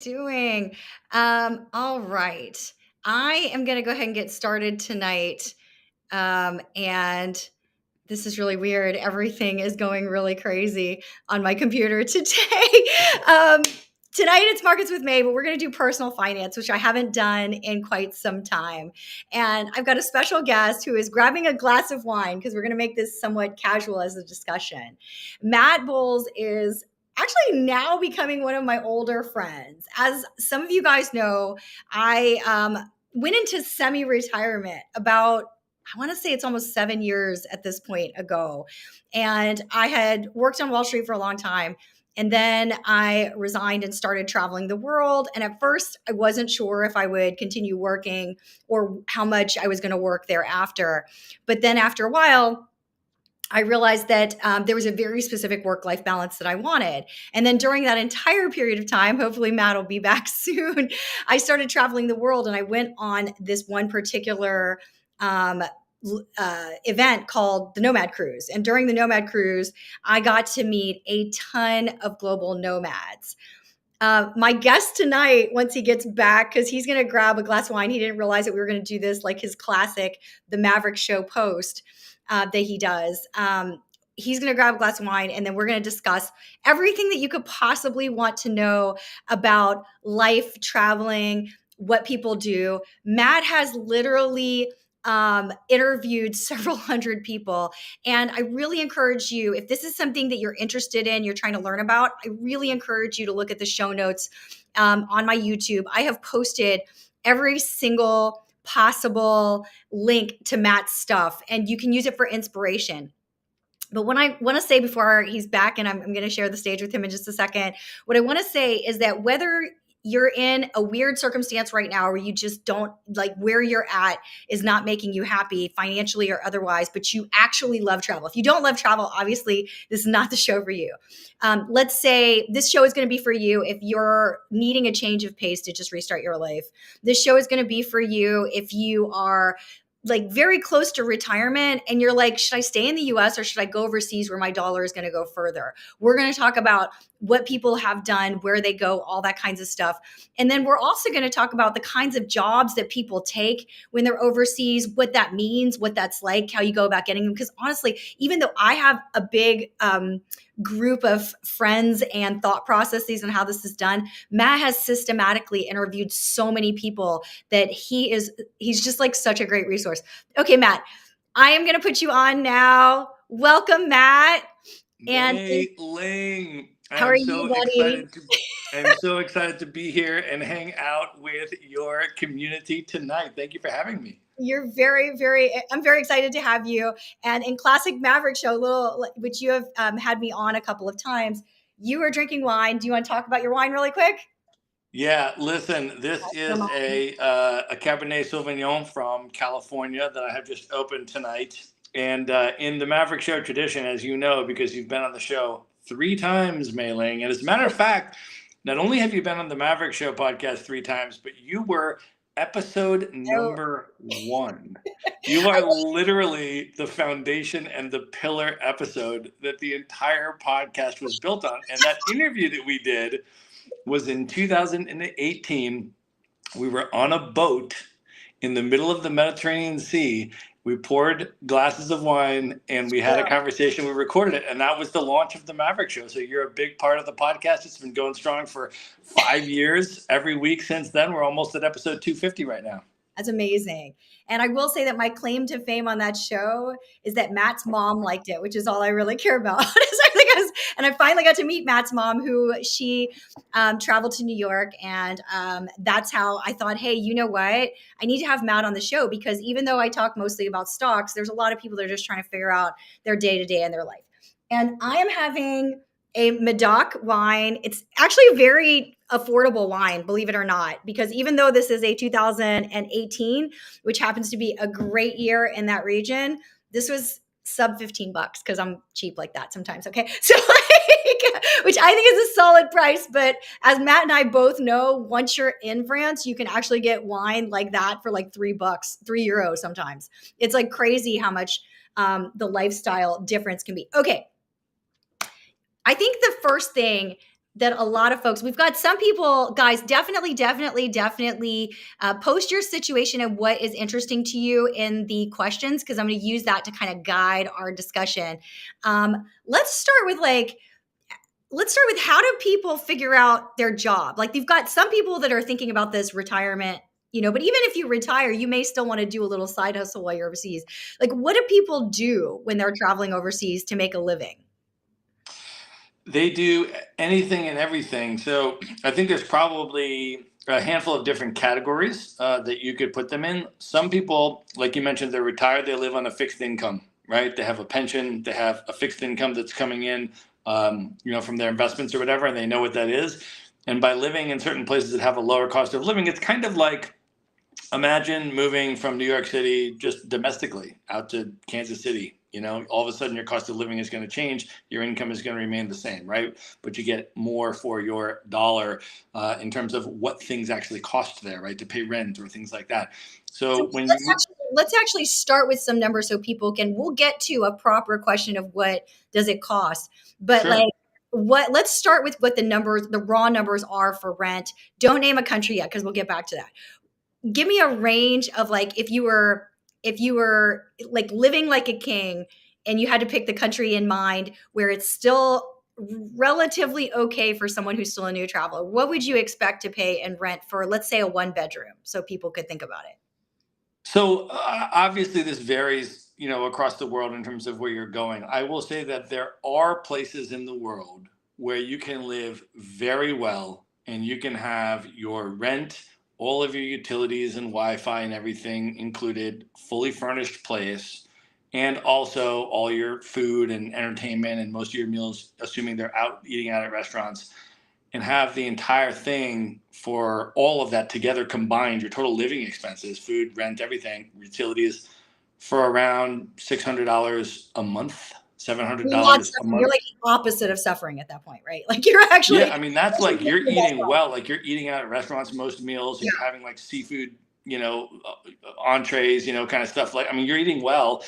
Doing? All right. I am going to go ahead and get started tonight. And this is really weird. Everything is going really crazy on my computer today. um, Tonight it's Markets with May, but we're going to do personal finance, which I haven't done in quite some time. And I've got a special guest who is grabbing a glass of wine because we're going to make this somewhat casual as a discussion. Matt Bowles is actually now becoming one of my older friends. As some of you guys know, I went into semi-retirement about, I want to say it's almost 7 years at this point ago. And I had worked on Wall Street for a long time. And then I resigned and started traveling the world. And at first, I wasn't sure if I would continue working or how much I was going to work thereafter. But then after a while, I realized that there was a very specific work-life balance that I wanted. And then during that entire period of time, hopefully Matt will be back soon, I started traveling the world and I went on this one particular event called the Nomad Cruise. And during the Nomad Cruise, I got to meet a ton of global nomads. My guest tonight, once he gets back, because he's going to grab a glass of wine. He didn't realize that we were going to do this, like his classic, the Maverick Show post that he does. He's going to grab a glass of wine, and then we're going to discuss everything that you could possibly want to know about life, traveling, what people do. Matt has literally interviewed several hundred people. And I really encourage you, if this is something that you're interested in, you're trying to learn about, I really encourage you to look at the show notes on my YouTube. I have posted every single possible link to Matt's stuff, and you can use it for inspiration. But what I want to say before he's back, and I'm going to share the stage with him in just a second, what I want to say is that whether you're in a weird circumstance right now where you just don't like where you're at is not making you happy financially or otherwise, but you actually love travel. If you don't love travel, obviously this is not the show for you. Let's say this show is going to be for you if you're needing a change of pace to just restart your life. This show is going to be for you if you are like very close to retirement and you're like, should I stay in the US or should I go overseas where my dollar is going to go further? We're going to talk about what people have done, where they go, all that kinds of stuff. And then we're also going to talk about the kinds of jobs that people take when they're overseas, what that means, what that's like, how you go about getting them. Because honestly, even though I have a big group of friends and thought processes and how this is done, Matt has systematically interviewed so many people that he's just like such a great resource. Okay, Matt, I am going to put you on now. Welcome, Matt. And Hey, Ling. how are you, buddy? I'm so excited to be here and hang out with your community tonight. Thank you for having me. You're I'm very excited to have you. And in classic Maverick Show, which you have had me on a couple of times, you are drinking wine. Do you want to talk about your wine really quick? Yeah, listen, this is a Cabernet Sauvignon from California that I have just opened tonight. And in the Maverick Show tradition, as you know, because you've been on the show 3 times, Mei Ling. And as a matter of fact, not only have you been on the Maverick Show podcast 3 times, but you were episode number 1. You are literally the foundation and the pillar episode that the entire podcast was built on. And that interview that we did was in 2018. We were on a boat in the middle of the Mediterranean Sea. We poured glasses of wine and we had a conversation. We recorded it, and that was the launch of the Maverick Show. So you're a big part of the podcast. It's been going strong for 5 years. Every week since then, we're almost at episode 250 right now. That's amazing. And I will say that my claim to fame on that show is that Matt's mom liked it, which is all I really care about. And I finally got to meet Matt's mom, who she traveled to New York. And that's how I thought, hey, you know what? I need to have Matt on the show, because even though I talk mostly about stocks, there's a lot of people that are just trying to figure out their day-to-day in their life. And I am having a Medoc wine. It's actually a very affordable wine, believe it or not, because even though this is a 2018, which happens to be a great year in that region, this was sub $15 because I'm cheap like that sometimes. Okay. So which I think is a solid price. But as Matt and I both know, once you're in France, you can actually get wine like that for like $3, €3 sometimes. It's like crazy how much the lifestyle difference can be. Okay. I think the first thing that a lot of folks, we've got some people, guys, definitely post your situation and what is interesting to you in the questions, because I'm going to use that to kind of guide our discussion. Let's start with how do people figure out their job? Like, you've got some people that are thinking about this retirement, but even if you retire, you may still want to do a little side hustle while you're overseas. Like, what do people do when they're traveling overseas to make a living? They do anything and everything. So I think there's probably a handful of different categories that you could put them in. Some people, like you mentioned, they're retired, they live on a fixed income, right? They have a pension, they have a fixed income that's coming in, from their investments or whatever, and they know what that is. And by living in certain places that have a lower cost of living, it's kind of like, imagine moving from New York City just domestically out to Kansas City. All of a sudden your cost of living is going to change. Your income is going to remain the same, right? But you get more for your dollar in terms of what things actually cost there, right? To pay rent or things like that. So when let's actually start with some numbers so people we'll get to a proper question of what does it cost. But sure. let's start with what the raw numbers are for rent. Don't name a country yet, because we'll get back to that. Give me a range of, like, if you were like living like a king and you had to pick the country in mind where it's still relatively okay for someone who's still a new traveler, what would you expect to pay in rent for, let's say, a 1 bedroom, so people could think about it? So obviously this varies, across the world in terms of where you're going. I will say that there are places in the world where you can live very well and you can have your rent, all of your utilities and Wi-Fi and everything included, fully furnished place, and also all your food and entertainment and most of your meals, assuming they're out eating out at restaurants, and have the entire thing for all of that together combined, your total living expenses, food, rent, everything, utilities, for around $600 a month, $700 a month. You're like the opposite of suffering at that point, right? Like, you're actually, Yeah, I mean, that's like you're eating well, like you're eating out at restaurants most meals, and yeah, you're having like seafood, entrees, kind of stuff. Like, I mean, you're eating well,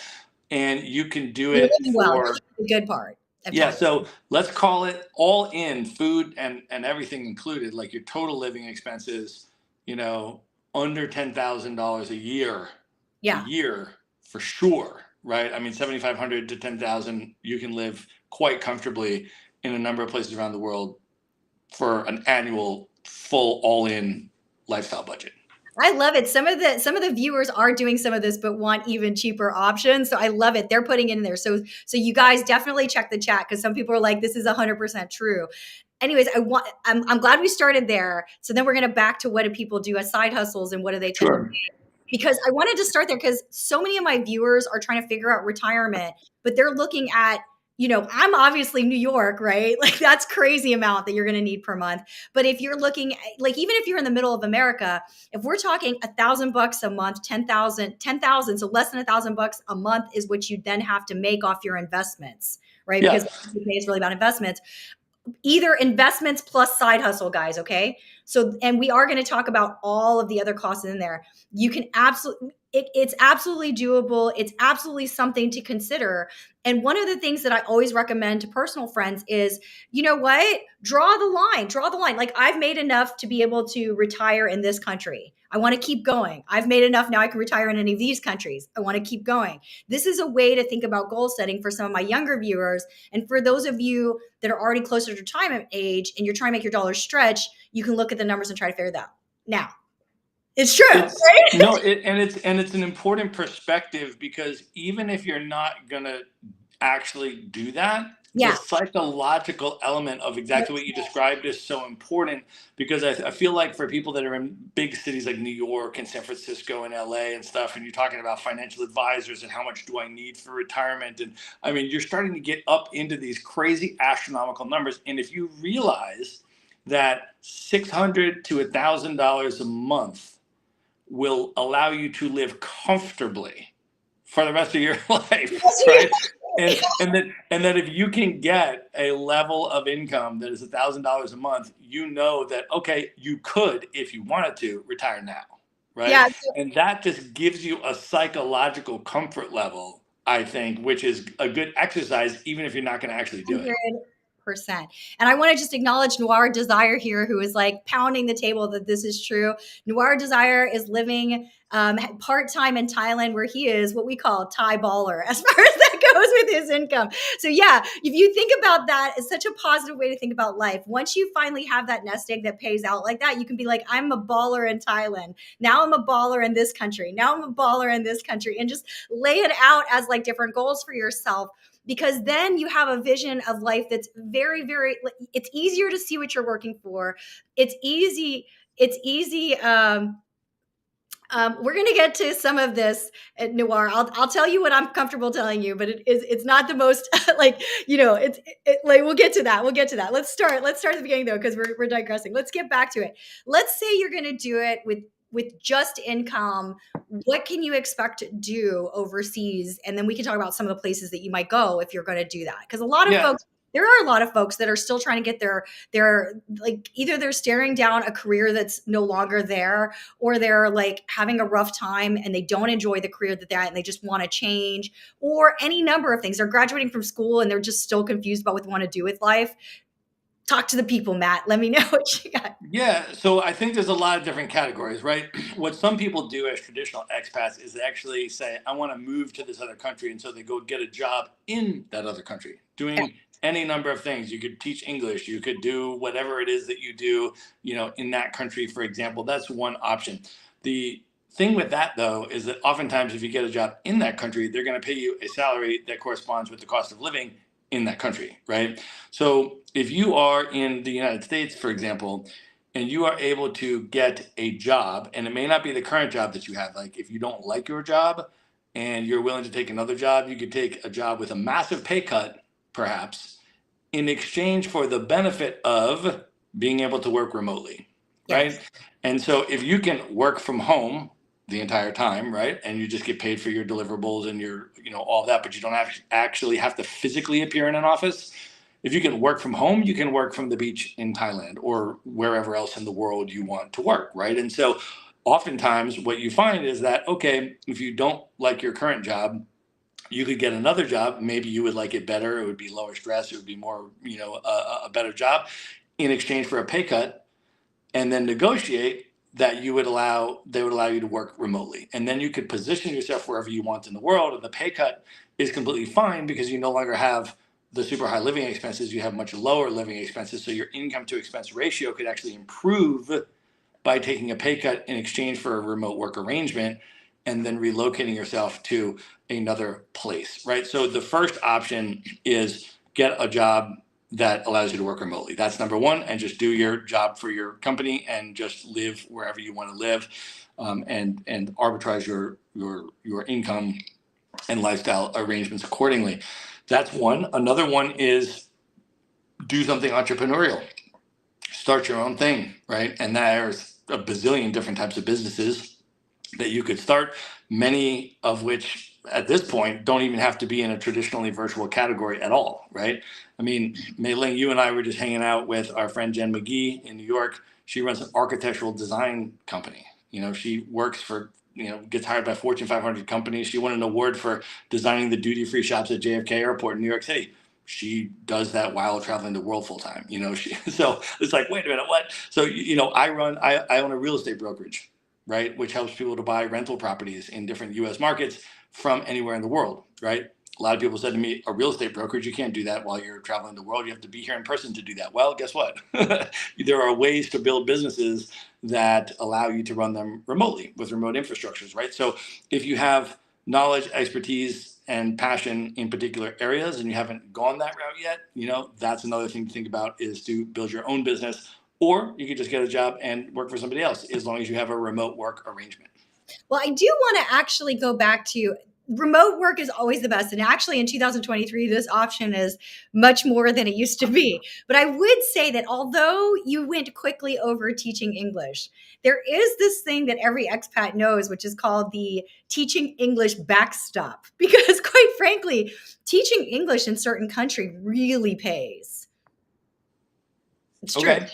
and you can do you're it living well. for, The good part of yeah. time. So let's call it all in, food and everything included, like your total living expenses, under $10,000 a year, Yeah. for sure, right? I mean, 7,500 to 10,000, you can live quite comfortably in a number of places around the world for an annual full all-in lifestyle budget. I love it. Some of the viewers are doing some of this, but want even cheaper options. So I love it. They're putting it in there. So you guys definitely check the chat, because some people are like, this is 100% true. Anyways, I'm glad we started there. So then we're going to back to what do people do as side hustles and what do they tend to do? Because I wanted to start there, because so many of my viewers are trying to figure out retirement, but they're looking at, I'm obviously New York, right? Like, that's crazy amount that you're going to need per month. But if you're looking, like, even if you're in the middle of America, if we're talking $1,000 a month, 10,000, so less than $1,000 a month is what you then have to make off your investments, right? Because it's really about investments. Either investments plus side hustle, guys. Okay. So, and we are going to talk about all of the other costs in there. You can absolutely, it's absolutely doable. It's absolutely something to consider. And one of the things that I always recommend to personal friends is, you know what? Draw the line. Like, I've made enough to be able to retire in this country. I want to keep going. I've made enough. Now I can retire in any of these countries. I want to keep going. This is a way to think about goal setting for some of my younger viewers. And for those of you that are already closer to retirement age and you're trying to make your dollars stretch, you can look at the numbers and try to figure that out. Now, it's true, right? No, it's an important perspective, because even if you're not gonna actually do that, the psychological element of exactly what you described is so important, because I feel like for people that are in big cities like New York and San Francisco and LA and stuff, and you're talking about financial advisors and how much do I need for retirement, and I mean, you're starting to get up into these crazy astronomical numbers. And if you realize that $600 to $1,000 a month will allow you to live comfortably for the rest of your life, right? And that if you can get a level of income that is $1,000 a month, that, okay, you could, if you wanted to, retire now, right? Yeah. And that just gives you a psychological comfort level, I think, which is a good exercise, even if you're not going to actually do it. 100%. And I want to just acknowledge Noir Desire here, who is like pounding the table that this is true. Noir Desire is living part-time in Thailand, where he is what we call Thai baller as far as that goes with his income. So yeah, if you think about that, it's such a positive way to think about life. Once you finally have that nest egg that pays out like that, you can be like, I'm a baller in Thailand. Now I'm a baller in this country. Now I'm a baller in this country, and just lay it out as like different goals for yourself. Because then you have a vision of life that's very, very, it's easier to see what you're working for. It's easy. We're going to get to some of this at Noir. I'll tell you what I'm comfortable telling you, but it's not the most like, like, we'll get to that. Let's start at the beginning though, because we're digressing. Let's get back to it. Let's say you're going to do it with just income. What can you expect to do overseas? And then we can talk about some of the places that you might go if you're going to do that. Because there are a lot of folks that are still trying to get their like, either they're staring down a career that's no longer there, or they're like having a rough time and they don't enjoy the career that they're at and they just want to change, or any number of things. They're graduating from school and they're just still confused about what they want to do with life. Talk to the people, Matt. Let me know what you got. Yeah, so I think there's a lot of different categories, right? What some people do as traditional expats is they actually say, I want to move to this other country. And so they go get a job in that other country, doing any number of things. You could teach English, you could do whatever it is that you do, in that country, for example. That's one option. The thing with that, though, is that oftentimes if you get a job in that country, they're going to pay you a salary that corresponds with the cost of living in that country, right? So if you are in the United States, for example, and you are able to get a job, and it may not be the current job that you have, like if you don't like your job and you're willing to take another job, you could take a job with a massive pay cut, perhaps, in exchange for the benefit of being able to work remotely, right? Yes. And so if you can work from home the entire time, right? And you just get paid for your deliverables and your, all that, but you don't actually have to physically appear in an office. If you can work from home, you can work from the beach in Thailand or wherever else in the world you want to work, right? And so oftentimes what you find is that, okay, if you don't like your current job, you could get another job. Maybe you would like it better. It would be lower stress. It would be more, a better job in exchange for a pay cut, and then negotiate that they would allow you to work remotely. And then you could position yourself wherever you want in the world. And the pay cut is completely fine because you no longer have the super high living expenses. You have much lower living expenses. So your income to expense ratio could actually improve by taking a pay cut in exchange for a remote work arrangement and then relocating yourself to another place, right? So the first option is get a job that allows you to work remotely. That's number one, and just do your job for your company and just live wherever you want to live, and arbitrage your income and lifestyle arrangements accordingly. That's one. Another one is do something entrepreneurial. Start your own thing, right? And there's a bazillion different types of businesses that you could start, many of which at this point don't even have to be in a traditionally virtual category at all, right? I mean, Mei Ling, you and I were just hanging out with our friend Jen McGee in New York. She runs an architectural design company. She works for, gets hired by Fortune 500 companies. She won an award for designing the duty-free shops at JFK Airport in New York City. She does that while traveling the world full time. So it's like, wait a minute, what? So, I own a real estate brokerage, right? Which helps people to buy rental properties in different US markets from anywhere in the world, right? A lot of people said to me, a real estate brokerage, you can't do that while you're traveling the world. You have to be here in person to do that. Well, guess what? There are ways to build businesses that allow you to run them remotely with remote infrastructures, right? So if you have knowledge, expertise, and passion in particular areas and you haven't gone that route yet, that's another thing to think about, is to build your own business. Or you could just get a job and work for somebody else as long as you have a remote work arrangement. Well, I do want to actually go back to remote work is always the best. And actually in 2023, this option is much more than it used to be. But I would say that although you went quickly over teaching English, there is this thing that every expat knows, which is called the teaching English backstop. Because quite frankly, teaching English in certain country really pays. It's true. Okay.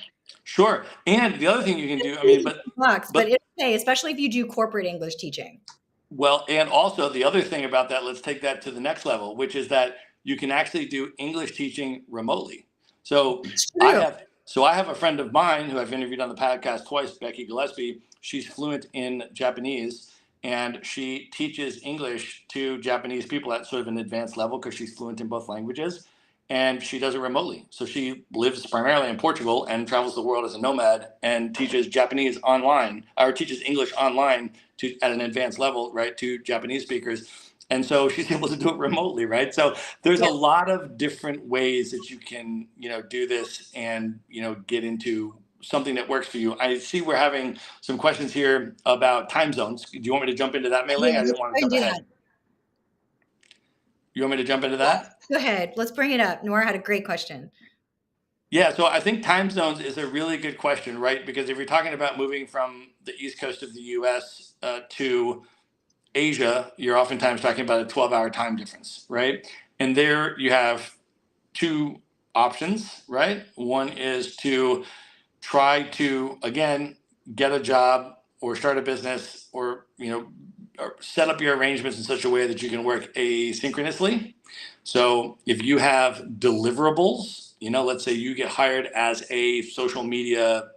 Sure. And the other thing you can do, but it pays, especially if you do corporate English teaching. Well, and also the other thing about that, let's take that to the next level, which is that you can actually do English teaching remotely. So It's I true. have so I have a friend of mine who I've interviewed on the podcast twice, Becky Gillespie. She's fluent in Japanese, and she teaches English to Japanese people at sort of an advanced level because she's fluent in both languages. And she does it remotely. So she lives primarily in Portugal and travels the world as a nomad and teaches Japanese online, or teaches English online to at an advanced level, right, to Japanese speakers. And so she's able to do it remotely, right? So there's Yeah. a lot of different ways that you can, do this and, get into something that works for you. I see we're having some questions here about time zones. Do you want me to jump into that, Mei Yeah, Ling? I let's didn't want try to and jump do ahead. that. You want me to jump into Yeah. that? Go ahead. Let's bring it up. Nora had a great question. Yeah, so I think time zones is a really good question, right? Because if you're talking about moving from the East Coast of the US to Asia, you're oftentimes talking about a 12-hour time difference, right? And there you have two options, right? One is to try to, again, get a job or start a business or set up your arrangements in such a way that you can work asynchronously. So if you have deliverables, let's say you get hired as a social media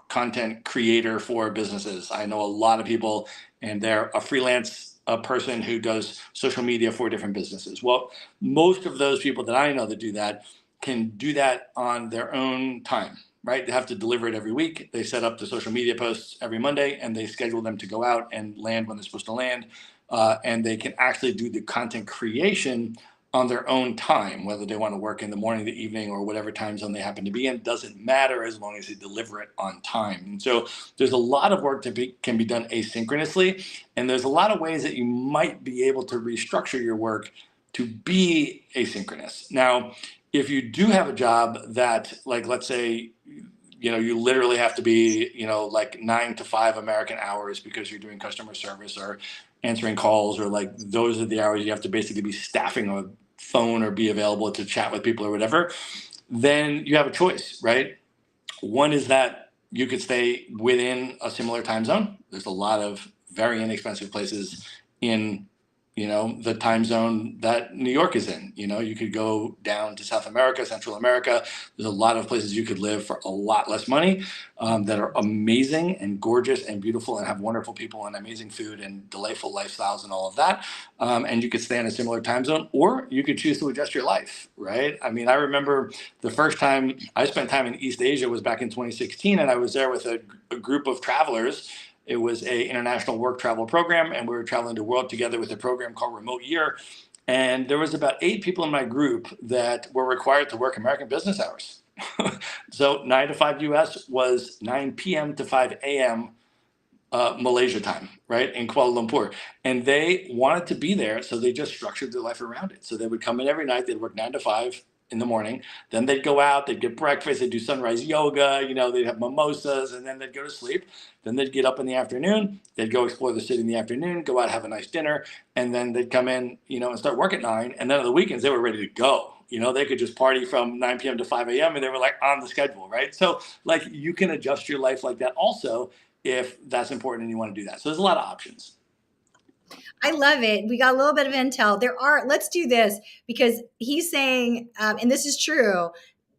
content creator for businesses. I know a lot of people, and they're a freelance person who does social media for different businesses. Well, most of those people that I know that do that can do that on their own time, right? They have to deliver it every week. They set up the social media posts every Monday and they schedule them to go out and land when they're supposed to land. And they can actually do the content creation on their own time, whether they want to work in the morning, the evening, or whatever time zone they happen to be in. Doesn't matter as long as they deliver it on time. And so there's a lot of work that can be done asynchronously. And there's a lot of ways that you might be able to restructure your work to be asynchronous. Now, if you do have a job that, like, let's say, you literally have to be, like 9 to 5 American hours because you're doing customer service or answering calls, or like those are the hours you have to basically be staffing a phone or be available to chat with people or whatever, then you have a choice, right? One is that you could stay within a similar time zone. There's a lot of very inexpensive places in the time zone that New York is in. You could go down to South America, Central America. There's a lot of places you could live for a lot less money, that are amazing and gorgeous and beautiful and have wonderful people and amazing food and delightful lifestyles and all of that. And you could stay in a similar time zone, or you could choose to adjust your life, right? I mean, I remember the first time I spent time in East Asia was back in 2016, and I was there with a group of travelers. It was a international work travel program, and we were traveling the world together with a program called Remote Year. And there was about 8 people in my group that were required to work American business hours. So 9 to 5 US was 9 p.m. to 5 a.m. Malaysia time, right, in Kuala Lumpur. And they wanted to be there, so they just structured their life around it. So they would come in every night, they'd work 9 to 5 in the morning, then they'd go out, they'd get breakfast, they'd do sunrise yoga, they'd have mimosas, and then they'd go to sleep. Then they'd get up in the afternoon, they'd go explore the city in the afternoon, go out, have a nice dinner, and then they'd come in, and start work at 9. And then on the weekends, they were ready to go. They could just party from 9 p.m. to 5 a.m. and they were like on the schedule, right? So like you can adjust your life like that also, if that's important and you want to do that. So there's a lot of options. I love it. We got a little bit of intel. Let's do this because he's saying, and this is true,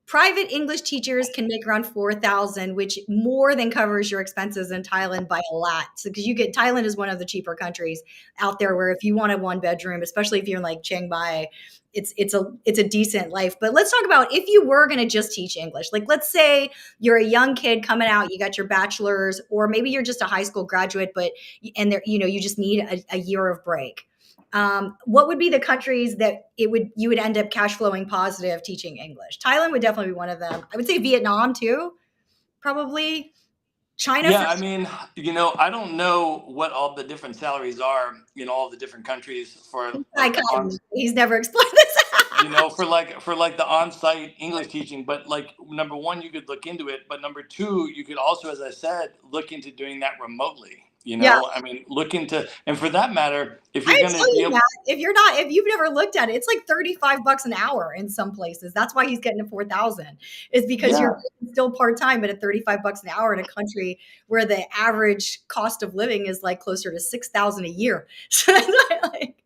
private English teachers can make around 4,000, which more than covers your expenses in Thailand by a lot. So, because Thailand is one of the cheaper countries out there where if you want a 1 bedroom, especially if you're in like Chiang Mai, it's a decent life. But let's talk about if you were going to just teach English. Like, let's say you're a young kid coming out, you got your bachelor's, or maybe you're just a high school graduate, you just need a year of break. What would be the countries that you would end up cash flowing positive teaching English? Thailand would definitely be one of them. I would say Vietnam too, probably. China. Yeah, I mean, I don't know what all the different salaries are in all the different countries for like the on, he's never explored this. for like the on-site English teaching. But like number one, you could look into it. But number two, you could also, as I said, look into doing that remotely. Yeah. I mean, look into, and for that matter, if I you're going to tell be you able, that if you've never looked at it, it's like $35 an hour in some places. That's why he's getting to 4,000 is because yeah. you're still part-time, but at $35 an hour in a country where the average cost of living is like closer to 6,000 a year. So like,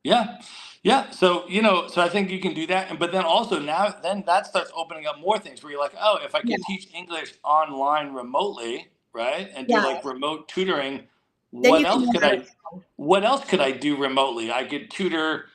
Yeah. Yeah. So, so I think you can do that. But then also now, then that starts opening up more things where you're like, oh, if I Yeah, could teach English online remotely, right? And do yeah. like remote tutoring, Then you what can else learn could how to. what else could I do remotely? I could tutor,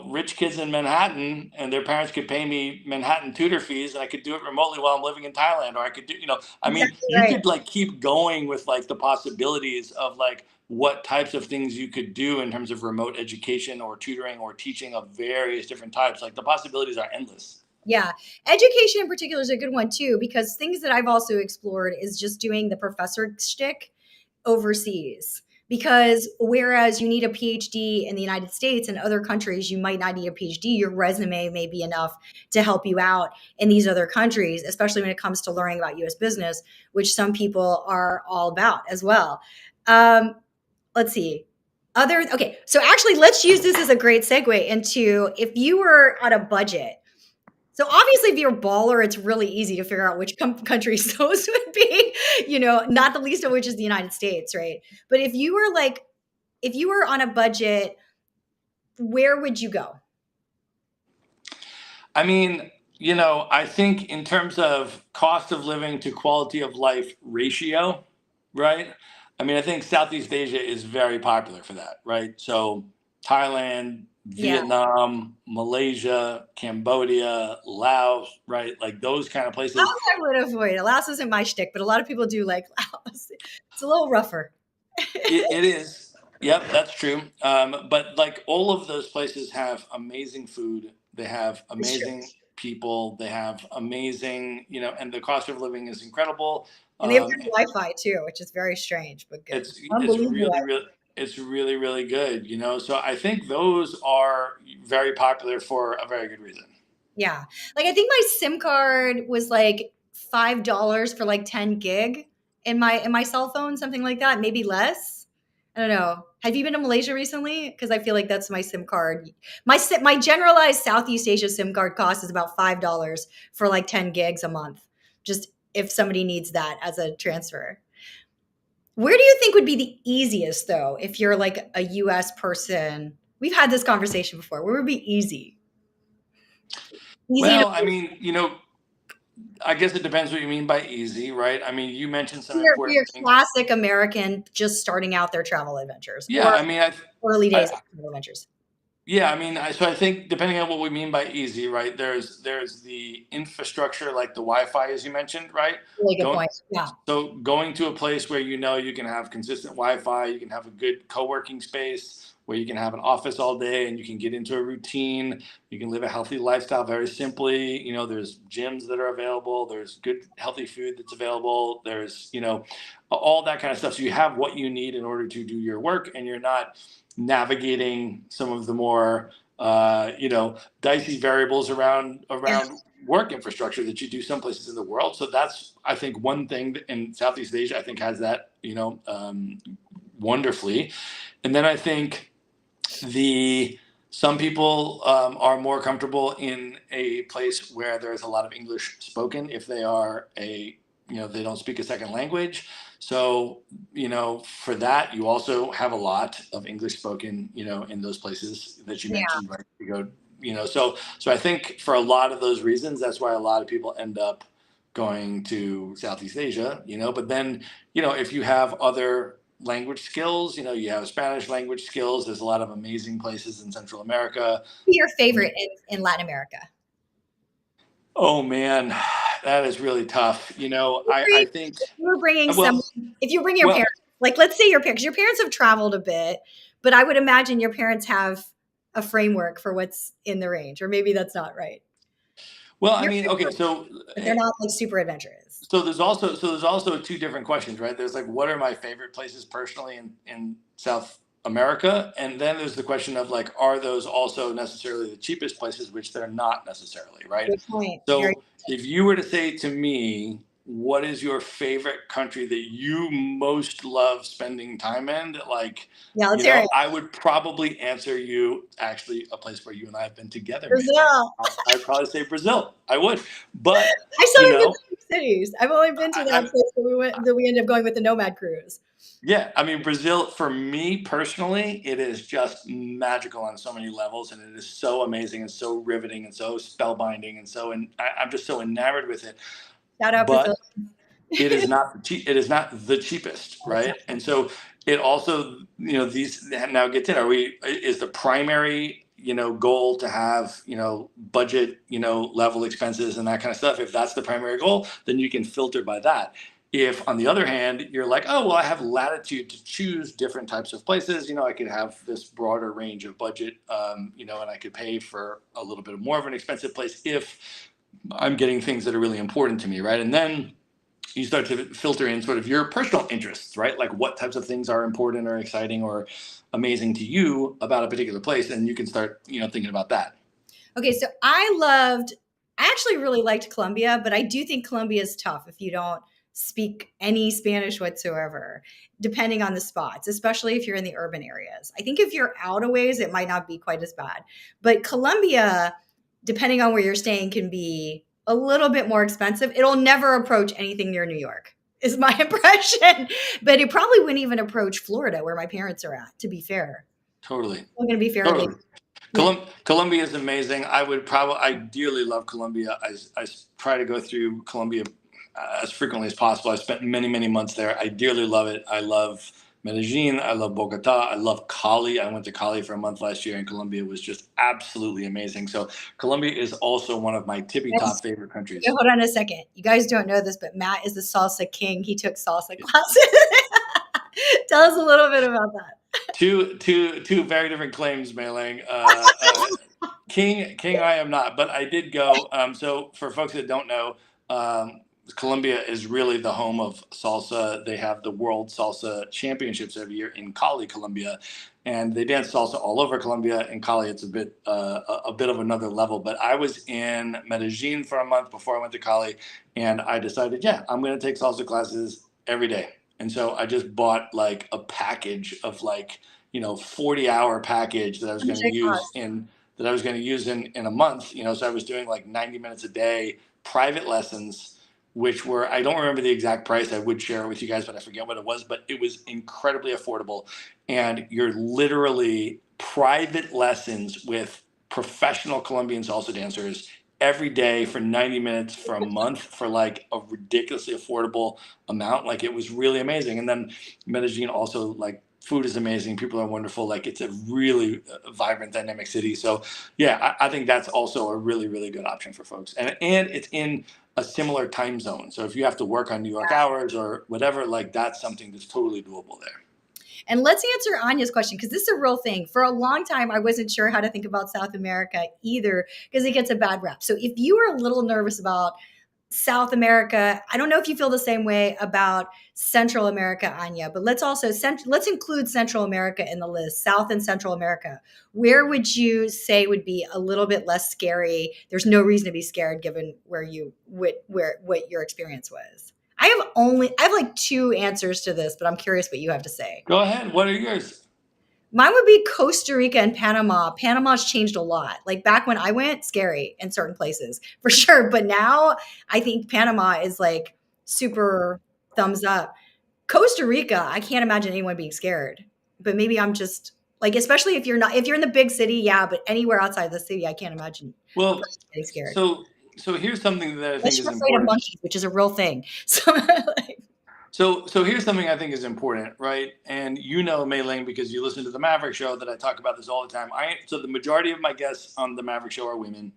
rich kids in Manhattan and their parents could pay me Manhattan tutor fees and I could do it remotely while I'm living in Thailand. Or I could do, I mean, Exactly you right. could like keep going with like the possibilities of like what types of things you could do in terms of remote education or tutoring or teaching of various different types. Like the possibilities are endless. Yeah. Education in particular is a good one too, because things that I've also explored is just doing the professor shtick overseas. Because whereas you need a PhD in the United States and other countries, you might not need a PhD, your resume may be enough to help you out in these other countries, especially when it comes to learning about US business, which some people are all about as well. Um, let's see. Okay, so actually, let's use this as a great segue into if you were on a budget. So obviously, if you're a baller, it's really easy to figure out which countries those would be. Not the least of which is the United States, right? But if you were on a budget, where would you go? I mean, I think in terms of cost of living to quality of life ratio, right? I mean, I think Southeast Asia is very popular for that, right? So Thailand, Yeah, Vietnam, Malaysia, Cambodia, Laos, right? Like those kind of places. Laos I would avoid. Laos isn't my shtick, but a lot of people do like Laos. It's a little rougher. It is. Yep, that's true. But like all of those places have amazing food. They have It's true. amazing people. They have amazing, and the cost of living is incredible. And they have Um, good Wi-Fi too, which is very strange, but good. it's Unbelievable. really, really good. So I think those are very popular for a very good reason. Yeah. Like I think my SIM card was like $5 for like 10 gig in my cell phone, something like that, maybe less. I don't know. Have you been to Malaysia recently? Because I feel like that's my SIM card. My generalized Southeast Asia SIM card cost is about $5 for like 10 gigs a month. Just if somebody needs that as a transfer. Where do you think would be the easiest though if you're like a US person? We've had this conversation before. Where would be easy? Easy to Well, I mean, I guess it depends what you mean by easy, right? I mean, you mentioned some for your important things. classic American just starting out their travel adventures Yeah, or I mean, early days I of travel adventures. Yeah, I mean, so I think depending on what we mean by easy, right? There's the infrastructure like the Wi-Fi, as you mentioned, right? Really good Going point. Yeah. going to a place where you can have consistent Wi-Fi, you can have a good co-working space where you can have an office all day and you can get into a routine. You can live a healthy lifestyle very simply. There's gyms that are available. There's good healthy food that's available. There's all that kind of stuff. So you have what you need in order to do your work, and you're not navigating some of the more dicey variables Yeah. around work infrastructure that you do some places in the world. So that's, I think, one thing that in Southeast Asia I think has that wonderfully. And then I think the some people are more comfortable in a place where there's a lot of English spoken if they are they don't speak a second language. So, for that, you also have a lot of English spoken, in those places that you Yeah. mentioned, right? You go, so I think for a lot of those reasons, that's why a lot of people end up going to Southeast Asia, but then, if you have other language skills, you have Spanish language skills. There's a lot of amazing places in Central America. Your favorite in Latin America? Oh man, that is really tough. I think, If you were bringing some, well, if you bring your well, parents, like let's say your parents have traveled a bit, but I would imagine your parents have a framework for what's in the range, or maybe that's not right. well, I Your mean, okay, parents, so but they're not like super adventurous. there's also two different questions, right? There's like, what are my favorite places personally in South America, and then there's the question of like, are those also necessarily the cheapest places, which they're not necessarily, right? Good point. Very So if you were to say to me, what is your favorite country that you most love spending time in? Like, Yeah, let's hear it. I would probably answer you, actually, a place where you and I have been together, Mailing. Brazil. I'd probably say Brazil. I would. But, I still you haven't been know, to big cities. I've only been to that I, place that we ended up going with the Nomad cruise. yeah, I mean, Brazil, for me personally, it is just magical on so many levels, and it is so amazing and so riveting and so spellbinding, and so, and I'm just so enamored with it. Shout out Brazil. But it is not cheap. It is not the cheapest, It's right? And so it also, these now gets in. Is the primary, goal to have, budget, level expenses and that kind of stuff? If that's the primary goal, then you can filter by that. If, on the other hand, you're like, oh, well, I have latitude to choose different types of places, I could have this broader range of budget, and I could pay for a little bit more of an expensive place if I'm getting things that are really important to me, right? And then you start to filter in sort of your personal interests, right? Like what types of things are important or exciting or amazing to you about a particular place, and you can start, thinking about that. Okay, so I actually really liked Colombia, but I do think Colombia is tough if you don't speak any Spanish whatsoever, depending on the spots, especially if you're in the urban areas. I think if you're out a ways, it might not be quite as bad. But Colombia, depending on where you're staying, can be a little bit more expensive. It'll never approach anything near New York, is my impression. But it probably wouldn't even approach Florida, where my parents are at, to be fair. Totally. I'm going to be fair. Totally. Yeah. Colombia is amazing. I dearly love Colombia. I try to go through Colombia as frequently as possible. I spent many, many months there. I dearly love it. I love Medellin. I love Bogota. I love Cali. I went to Cali for a month last year, and Colombia was just absolutely amazing. So Colombia is also one of my tippy top favorite countries. Okay, hold on a second. You guys don't know this, but Matt is the salsa king. He took salsa classes. Tell us a little bit about that. Two very different claims, Mailing. King, I am not, but I did go. So for folks that don't know, Colombia is really the home of salsa. They have the World Salsa Championships every year in Cali, Colombia, and they dance salsa all over Colombia. In Cali, it's a bit of another level. But I was in Medellin for a month before I went to Cali, and I decided, yeah, I'm going to take salsa classes every day. And so I just bought like a package of 40-hour package that I was going to use in a month, so I was doing like 90 minutes a day, private lessons, which were, I don't remember the exact price. I would share it with you guys, but I forget what it was, but it was incredibly affordable. And you're literally private lessons with professional Colombian salsa dancers every day for 90 minutes for a month for like a ridiculously affordable amount. Like it was really amazing. And then Medellin also, like, food is amazing. People are wonderful. Like it's a really vibrant, dynamic city. So yeah, I think that's also a really, really good option for folks. And it's in a similar time zone. So if you have to work on New York hours or whatever, like that's something that's totally doable there. And let's answer Anya's question, because this is a real thing. For a long time, I wasn't sure how to think about South America either, because it gets a bad rap. So if you are a little nervous about South America, I don't know if you feel the same way about Central America, Anya, but let's include Central America in the list, South and Central America. Where would you say would be a little bit less scary? There's no reason to be scared given what your experience was. I have like two answers to this, but I'm curious what you have to say. Go ahead. What are yours? Mine would be Costa Rica and Panama. Panama's changed a lot. Like back when I went, scary in certain places for sure. But now I think Panama is like super thumbs up. Costa Rica, I can't imagine anyone being scared. But maybe I'm just like, especially if you're in the big city, yeah. But anywhere outside the city, I can't imagine a person getting scared. So here's something that I think is afraid important. Of monkeys, which is a real thing. So here's something I think is important, right? And Mei Ling, because you listen to the Maverick Show, that I talk about this all the time. So the majority of my guests on the Maverick Show are women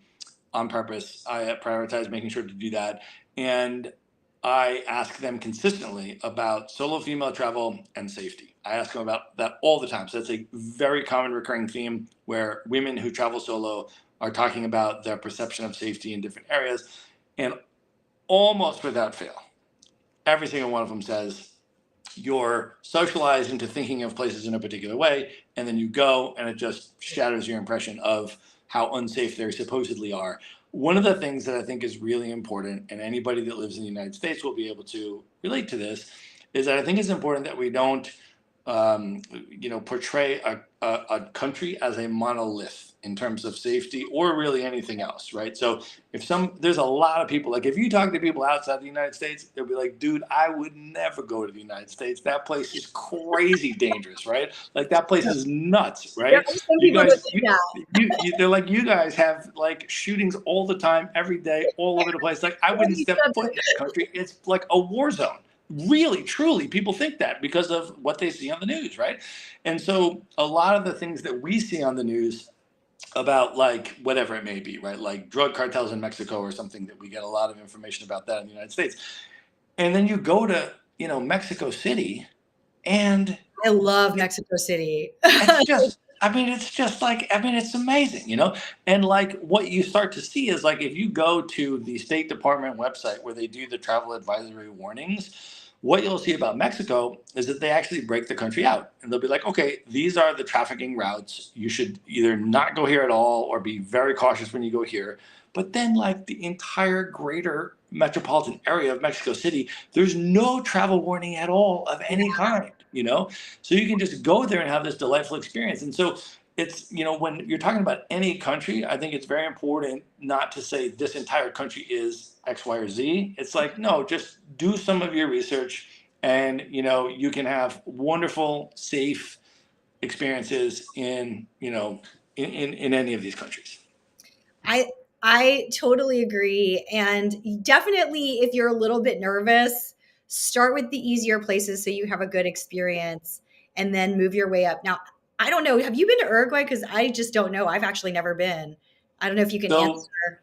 on purpose. I prioritize making sure to do that. And I ask them consistently about solo female travel and safety. I ask them about that all the time. So it's a very common recurring theme where women who travel solo are talking about their perception of safety in different areas. And almost without fail, every single one of them says, you're socialized into thinking of places in a particular way, and then you go and it just shatters your impression of how unsafe they supposedly are. one of the things that I think is really important, and anybody that lives in the United States will be able to relate to this, is that I think it's important that we don't, portray a country as a monolith in terms of safety or really anything else, right? So there's a lot of people, like if you talk to people outside the United States, they'll be like, dude, I would never go to the United States. That place is crazy dangerous, right? Like that place is nuts, There right? are some You people that guys, do that. they're like, you guys have like shootings all the time, every day, all over the place. Like I wouldn't step foot in that country. It's like a war zone. Really, truly, people think that because of what they see on the news, right? And so a lot of the things that we see on the news about like whatever it may be, right? Like drug cartels in Mexico or something, that we get a lot of information about that in the United States. And then you go to, Mexico City, and I love Mexico City. it's just, it's amazing. And like what you start to see is like if you go to the State Department website where they do the travel advisory warnings, what you'll see about Mexico is that they actually break the country out, and they'll be like, okay, these are the trafficking routes. You should either not go here at all or be very cautious when you go here. But then, like the entire greater metropolitan area of Mexico City, there's no travel warning at all of any kind. So you can just go there and have this delightful experience. And so it's, when you're talking about any country, I think it's very important not to say this entire country is X, Y, or Z. It's like, no, just do some of your research, and, you can have wonderful, safe experiences in any of these countries. I totally agree. And definitely, if you're a little bit nervous, start with the easier places so you have a good experience and then move your way up. Now, I don't know. Have you been to Uruguay? Because I just don't know. I've actually never been. I don't know if you can So answer.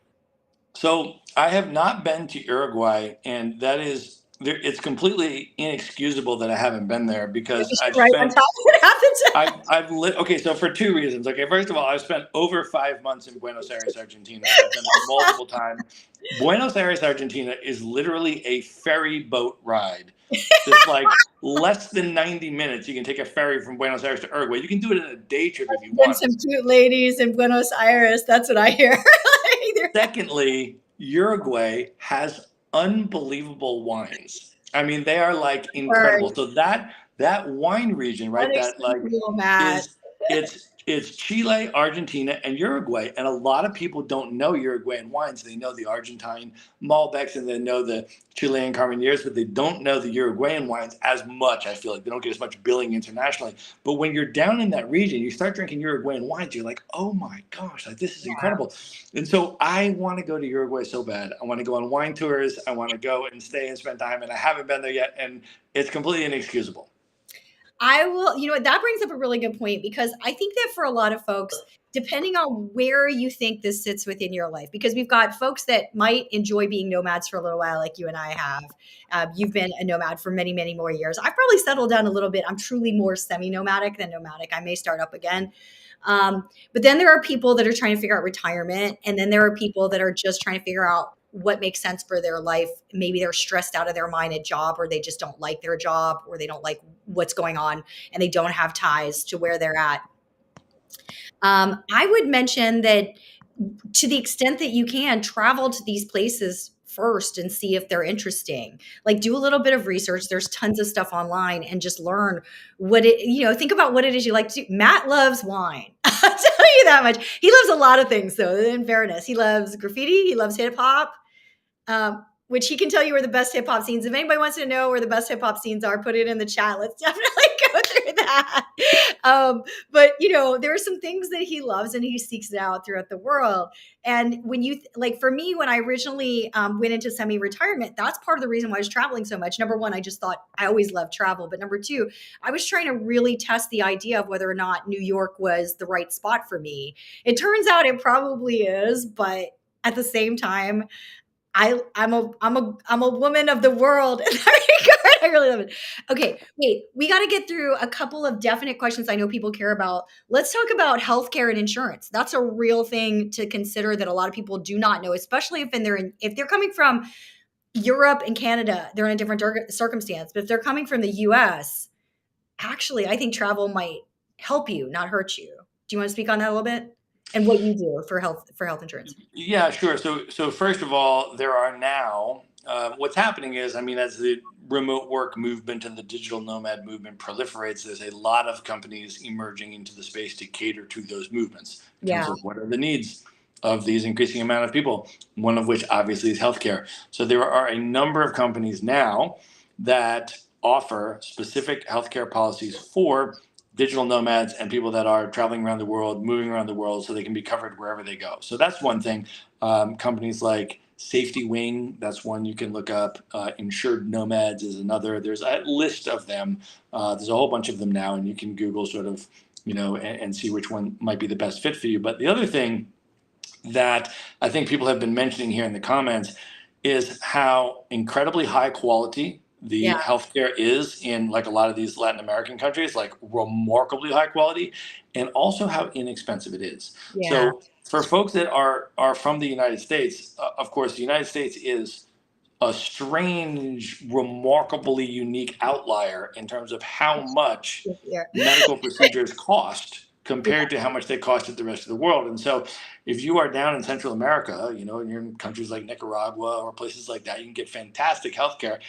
So I have not been to Uruguay, and that is there. It's completely inexcusable that I haven't been there because I've Right on spent top of what happened. I've lived. Okay, so for two reasons. Okay, first of all, I've spent over 5 months in Buenos Aires, Argentina. I've been there multiple times. Buenos Aires, Argentina is literally a ferry boat ride. That's like less than 90 minutes. You can take a ferry from Buenos Aires to Uruguay. You can do it in a day trip if you Been want. some cute ladies in Buenos Aires. That's what I hear. Secondly, Uruguay has unbelievable wines. I mean, they are like incredible. So that wine region, right? That like Unacceptable, Matt. is it's Chile, Argentina, and Uruguay. And a lot of people don't know Uruguayan wines. They know the Argentine Malbecs and they know the Chilean Carmeneers, but they don't know the Uruguayan wines as much. I feel like they don't get as much billing internationally. But when you're down in that region, you start drinking Uruguayan wines, you're like, oh my gosh, like this is incredible. And so I want to go to Uruguay so bad. I want to go on wine tours. I want to go and stay and spend time, and I haven't been there yet. And it's completely inexcusable. I will, that brings up a really good point because I think that for a lot of folks, depending on where you think this sits within your life, because we've got folks that might enjoy being nomads for a little while, like you and I have. You've been a nomad for many, many more years. I've probably settled down a little bit. I'm truly more semi-nomadic than nomadic. I may start up again. But then there are people that are trying to figure out retirement. And then there are people that are just trying to figure out what makes sense for their life. Maybe they're stressed out of their mind at job, or they just don't like their job, or they don't like what's going on and they don't have ties to where they're at. I would mention that to the extent that you can, travel to these places first and see if they're interesting. Like do a little bit of research. There's tons of stuff online and just learn think about what it is you like to do. Matt loves wine. I'll tell you that much. He loves a lot of things though, in fairness. He loves graffiti. He loves hip hop. Which he can tell you where the best hip hop scenes. If anybody wants to know where the best hip hop scenes are, put it in the chat. Let's definitely go through that. But there are some things that he loves and he seeks it out throughout the world. And when you like, for me, when I originally went into semi-retirement, that's part of the reason why I was traveling so much. Number one, I just thought I always loved travel. But number two, I was trying to really test the idea of whether or not New York was the right spot for me. It turns out it probably is, but at the same time, I'm a woman of the world in that regard. I really love it. Okay, wait, we got to get through a couple of definite questions I know people care about. Let's talk about healthcare and insurance. That's a real thing to consider that a lot of people do not know, especially if they're coming from Europe and Canada, they're in a different circumstance. But if they're coming from the US, actually, I think travel might help you, not hurt you. Do you want to speak on that a little bit? and what you do for health insurance. Yeah, sure. So first of all, there are now what's happening is, I mean, as the remote work movement and the digital nomad movement proliferates, there's a lot of companies emerging into the space to cater to those movements in Yeah. terms of what are the needs of these increasing amount of people. One of which obviously is healthcare. So there are a number of companies now that offer specific healthcare policies for digital nomads and people that are traveling around the world, moving around the world, so they can be covered wherever they go. So that's one thing. Companies like Safety Wing, that's one you can look up. Insured Nomads is another. There's a list of them. There's a whole bunch of them now, and you can Google sort of, and see which one might be the best fit for you. But the other thing that I think people have been mentioning here in the comments is how incredibly high quality Yeah. the healthcare is in like a lot of these Latin American countries, like remarkably high quality, and also how inexpensive it is. Yeah. So for folks that are from the United States, of course, the United States is a strange, remarkably unique outlier in terms of how much Yeah. medical procedures cost Yeah. compared to how much they cost at the rest of the world. And so if you are down in Central America, and you're in countries like Nicaragua or places like that, you can get fantastic healthcare,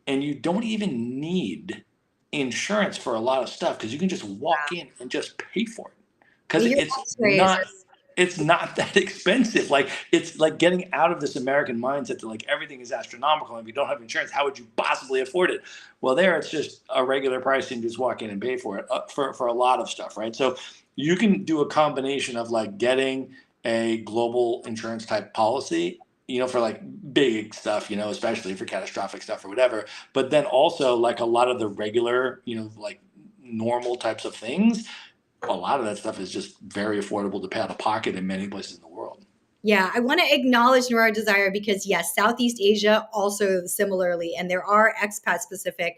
and you don't even need insurance for a lot of stuff because you can just walk in and just pay for it because Yeah, your X-rays it's not that expensive. Like it's like getting out of this American mindset that like everything is astronomical, and if you don't have insurance, how would you possibly afford it? Well, there it's just a regular price and you just walk in and pay for it, for a lot of stuff, right? So you can do a combination of like getting a global insurance type policy, for like big stuff, especially for catastrophic stuff or whatever. But then also like a lot of the regular, like normal types of things, a lot of that stuff is just very affordable to pay out of pocket in many places in the world. Yeah, I want to acknowledge Neuro Desire because yes, Southeast Asia also similarly, and there are expat specific.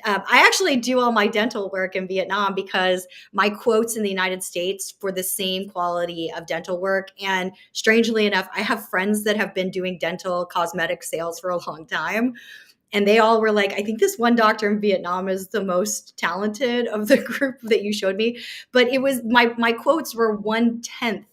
I actually do all my dental work in Vietnam because my quotes in the United States for the same quality of dental work. And strangely enough, I have friends that have been doing dental cosmetic sales for a long time. And they all were like, I think this one doctor in Vietnam is the most talented of the group that you showed me. But it was my quotes were one tenth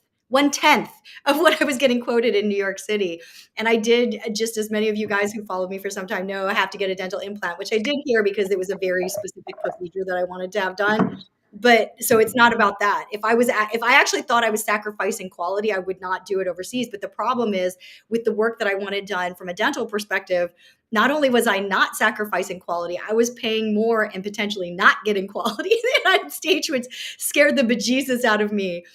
of what I was getting quoted in New York City. And I did, just as many of you guys who followed me for some time know, I have to get a dental implant, which I did here because it was a very specific procedure that I wanted to have done. But so it's not about that. If I actually thought I was sacrificing quality, I would not do it overseas. But the problem is with the work that I wanted done from a dental perspective, not only was I not sacrificing quality, I was paying more and potentially not getting quality in the United States, which scared the bejesus out of me.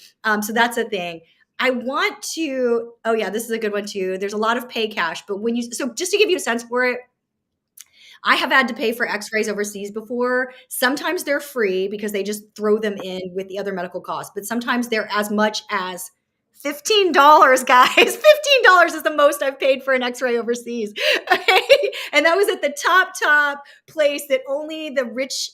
So that's a thing. I want to, oh yeah, this is a good one too. There's a lot of pay cash, but so just to give you a sense for it, I have had to pay for x-rays overseas before. Sometimes they're free because they just throw them in with the other medical costs, but sometimes they're as much as $15, guys. $15 is the most I've paid for an x-ray overseas. Okay? And that was at the top place that only the rich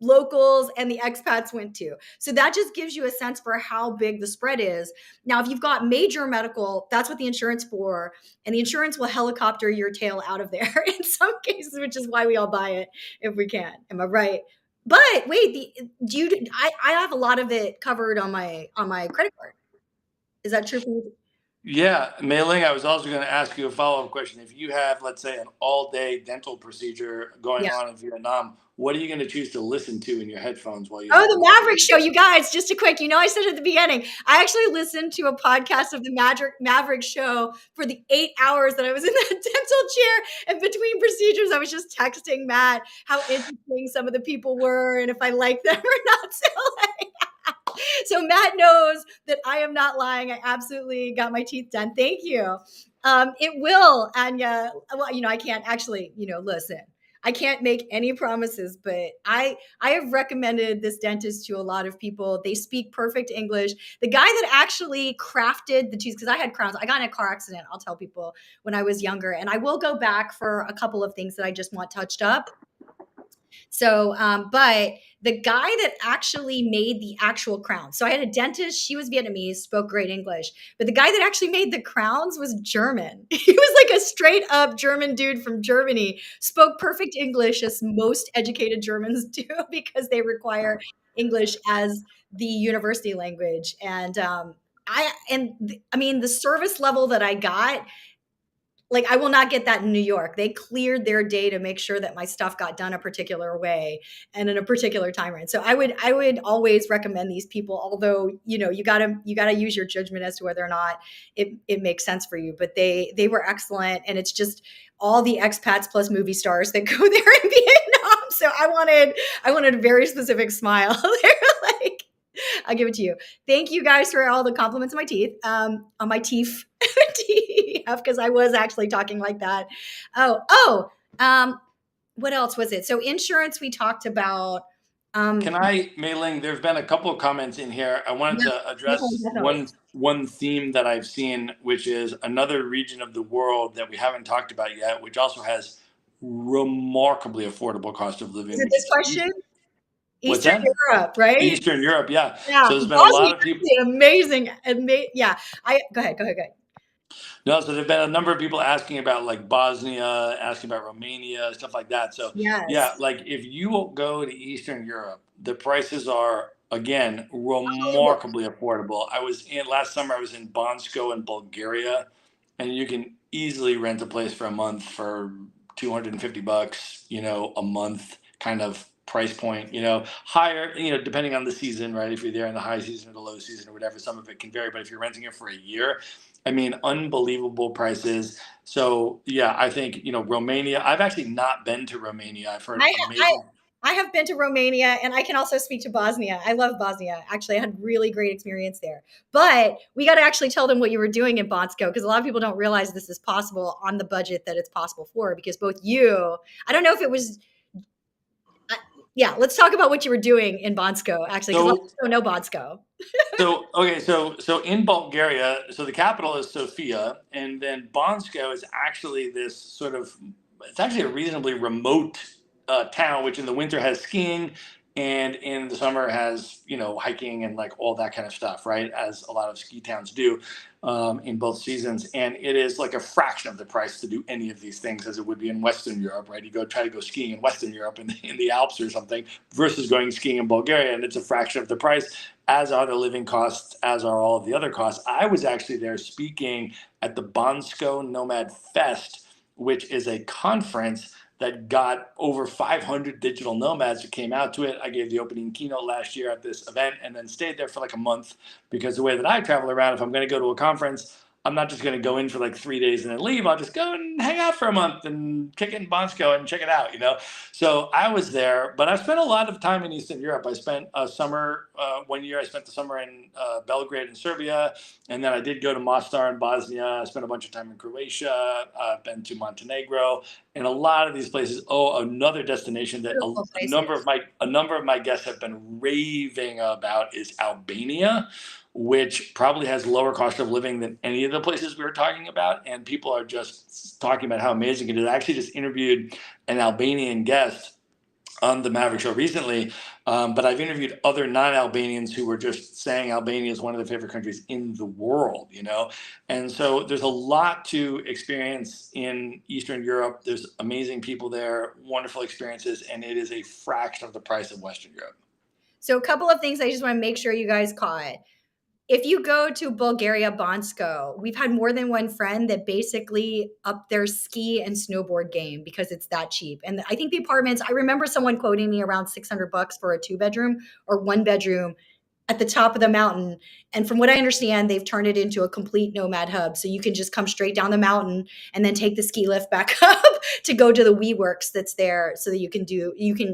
locals and the expats went to. So that just gives you a sense for how big the spread is. Now, if you've got major medical, that's what the insurance for, and the insurance will helicopter your tail out of there in some cases, which is why we all buy it if we can. Am I right? But wait, I have a lot of it covered on my credit card. Is that true for you? Yeah, Mei Ling, I was also going to ask you a follow-up question. If you have, let's say, an all-day dental procedure going Yeah. on in Vietnam, what are you going to choose to listen to in your headphones while you Oh, have the the Maverick Show, procedure? you guys, just a quick, I said at the beginning, I actually listened to a podcast of the Maverick Show for the 8 hours that I was in that dental chair. And between procedures, I was just texting Matt how interesting some of the people were and if I liked them or not. So Matt knows that I am not lying. I absolutely got my teeth done. Thank you. It will, Anya. Well, I can't actually, listen. I can't make any promises, but I have recommended this dentist to a lot of people. They speak perfect English. The guy that actually crafted the teeth, because I had crowns, I got in a car accident, I'll tell people, when I was younger. And I will go back for a couple of things that I just want touched up. So, but the guy that actually made the actual crowns. So I had a dentist. She was Vietnamese, spoke great English. But the guy that actually made the crowns was German. He was like a straight up German dude from Germany, spoke perfect English as most educated Germans do because they require English as the university language. And I mean, the service level that I got, like, I will not get that in New York. They cleared their day to make sure that my stuff got done a particular way and in a particular time range. So I would always recommend these people, although, you gotta use your judgment as to whether or not it makes sense for you. But they were excellent, and it's just all the expats plus movie stars that go there in Vietnam. So I wanted a very specific smile. They're like, I'll give it to you. Thank you guys for all the compliments on my teeth, on my teeth, because I was actually talking like that. What else was it? So insurance we talked about. Can I, Mei Ling, there's been a couple of comments in here. I wanted Yes, to definitely, address definitely. one theme that I've seen, which is another region of the world that we haven't talked about yet, which also has remarkably affordable cost of Is living, it which this is question? what's Eastern that? Europe, right? Eastern Europe, yeah. Yeah, So there's been a Bosnia lot of people. is amazing. Yeah, I go ahead, go ahead, go ahead. No, so there've been a number of people asking about like Bosnia, asking about Romania, stuff like that. So yeah, Yes, like if you go to Eastern Europe, the prices are again unbelievable. remarkably affordable. I was in last summer. I was in Bansko in Bulgaria, and you can easily rent a place for a month for $250. A month kind of price point. Higher. Depending on the season, right? If you're there in the high season or the low season or whatever, some of it can vary. But if you're renting it for a year, I mean, unbelievable prices. So yeah, I think Romania. I've actually not been to Romania. I've heard I I amazing. I have been to Romania, and I can also speak to Bosnia. I love Bosnia. Actually, I had really great experience there. But we got to actually tell them what you were doing in Bonsko, because a lot of people don't realize this is possible on the budget that it's possible for. Because both you, I don't know if it was, yeah. Let's talk about what you were doing in Bonsko, actually, because a lot of So people don't know Bonsko. okay, so in Bulgaria, so the capital is Sofia, and then Bansko is actually this sort of. It's actually a reasonably remote town, which in the winter has skiing, and in the summer has hiking and like all that kind of stuff, right? As a lot of ski towns do in both seasons, and it is like a fraction of the price to do any of these things as it would be in Western Europe, right? You try to go skiing in Western Europe in the Alps or something versus going skiing in Bulgaria, and it's a fraction of the price, as are the living costs, as are all of the other costs. I was actually there speaking at the Bansko Nomad Fest, which is a conference that got over 500 digital nomads who came out to it. I gave the opening keynote last year at this event and then stayed there for like a month, because the way that I travel around, if I'm going to go to a conference, I'm not just going to go in for like 3 days and then leave. I'll just go and hang out for a month and kick it in Bansko and check it out. So I was there, but I spent a lot of time in Eastern Europe. I spent a summer, one year, I spent the summer in Belgrade in Serbia. And then I did go to Mostar in Bosnia. I spent a bunch of time in Croatia. I've been to Montenegro, and a lot of these places. Oh, another destination that Beautiful places. a number of my guests have been raving about is Albania, which probably has lower cost of living than any of the places we were talking about. And people are just talking about how amazing it is. I actually just interviewed an Albanian guest on the Maverick Show recently, but I've interviewed other non-Albanians who were just saying Albania is one of their favorite countries in the world. And so there's a lot to experience in Eastern Europe. There's amazing people there, wonderful experiences, and it is a fraction of the price of Western Europe. So a couple of things I just want to make sure you guys caught. If you go to Bulgaria, Bansko, we've had more than one friend that basically upped their ski and snowboard game because it's that cheap. And I think the apartments, I remember someone quoting me around $600 for a 2 bedroom or 1 bedroom at the top of the mountain. And from what I understand, they've turned it into a complete nomad hub. So you can just come straight down the mountain and then take the ski lift back up to go to the WeWorks that's there, so that you can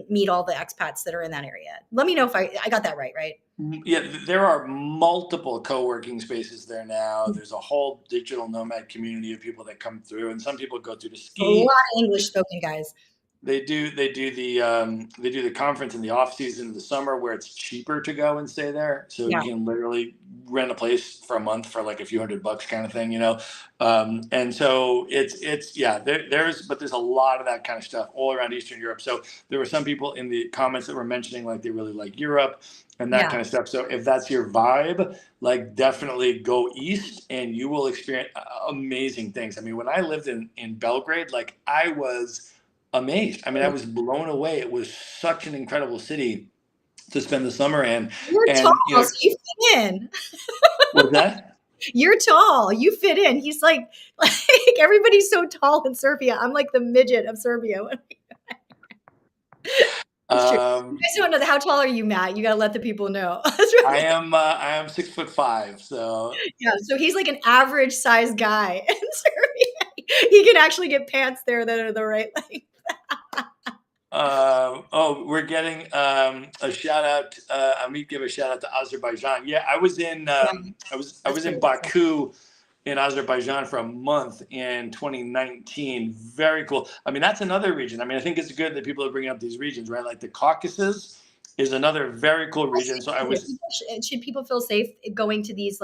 meet all the expats that are in that area. Let me know if I got that right? Yeah, there are multiple co-working spaces there now. There's a whole digital nomad community of people that come through, and some people go through to A lot ski. of English spoken guys. They do the conference in the off season of the summer, where it's cheaper to go and stay there. So Yeah. you can literally rent a place for a month for like a few $100 kind of thing. And so it's yeah, there's a lot of that kind of stuff all around Eastern Europe. So there were some people in the comments that were mentioning like they really like Europe and that Yeah. kind of stuff. So if that's your vibe, like definitely go east and you will experience amazing things. I mean, when I lived in Belgrade, like I was amazed. I mean, I was blown away. It was such an incredible city to spend the summer in. You're And tall, so you fit in. What's that? You're tall. You fit in. He's like everybody's so tall in Serbia. I'm like the midget of Serbia. It's true. You Um, guys don't know how tall are you, Matt? You gotta let the people know. That's right. I am 6'5", so Yeah, so he's like an average size guy in Serbia. He can actually get pants there that are the right length. oh, we're getting a shout out. I'm gonna give a shout out to Azerbaijan. Yeah, I was in Yeah, I that's was in pretty awesome. Baku in Azerbaijan for a month in 2019. Very cool. I mean, that's another region. I mean, I think it's good that people are bringing up these regions, right? Like the Caucasus is another very cool region. So I was. Should people feel safe going to these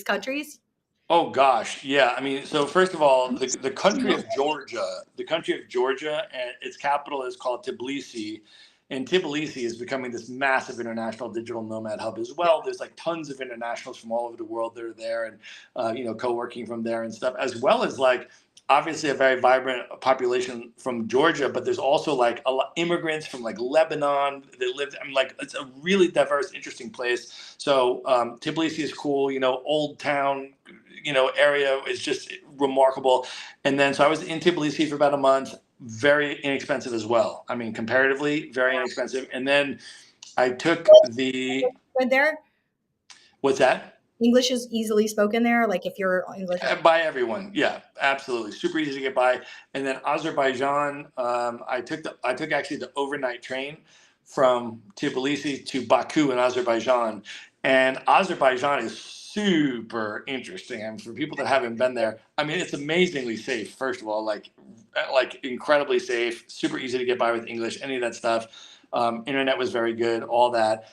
countries? Oh gosh, yeah. I mean, so first of all, the country of Georgia, and its capital is called Tbilisi, and Tbilisi is becoming this massive international digital nomad hub as well. There's like tons of internationals from all over the world that are there, and co-working from there and stuff, as well as like obviously a very vibrant population from Georgia, but there's also like a lot immigrants from like Lebanon that live. I mean, like it's a really diverse, interesting place. So Tbilisi is cool. Old town area is just remarkable. And then, so I was in Tbilisi for about a month, very inexpensive as well. I mean, comparatively, very inexpensive. And then I took the, Went there? what's that? English is easily spoken there. Like if you're English, By everyone. Yeah, absolutely. Super easy to get by. And then Azerbaijan, I took actually the overnight train from Tbilisi to Baku in Azerbaijan. And Azerbaijan is super interesting. And for people that haven't been there, I mean, it's amazingly safe. First of all, like incredibly safe, super easy to get by with English, any of that stuff. Internet was very good, all that.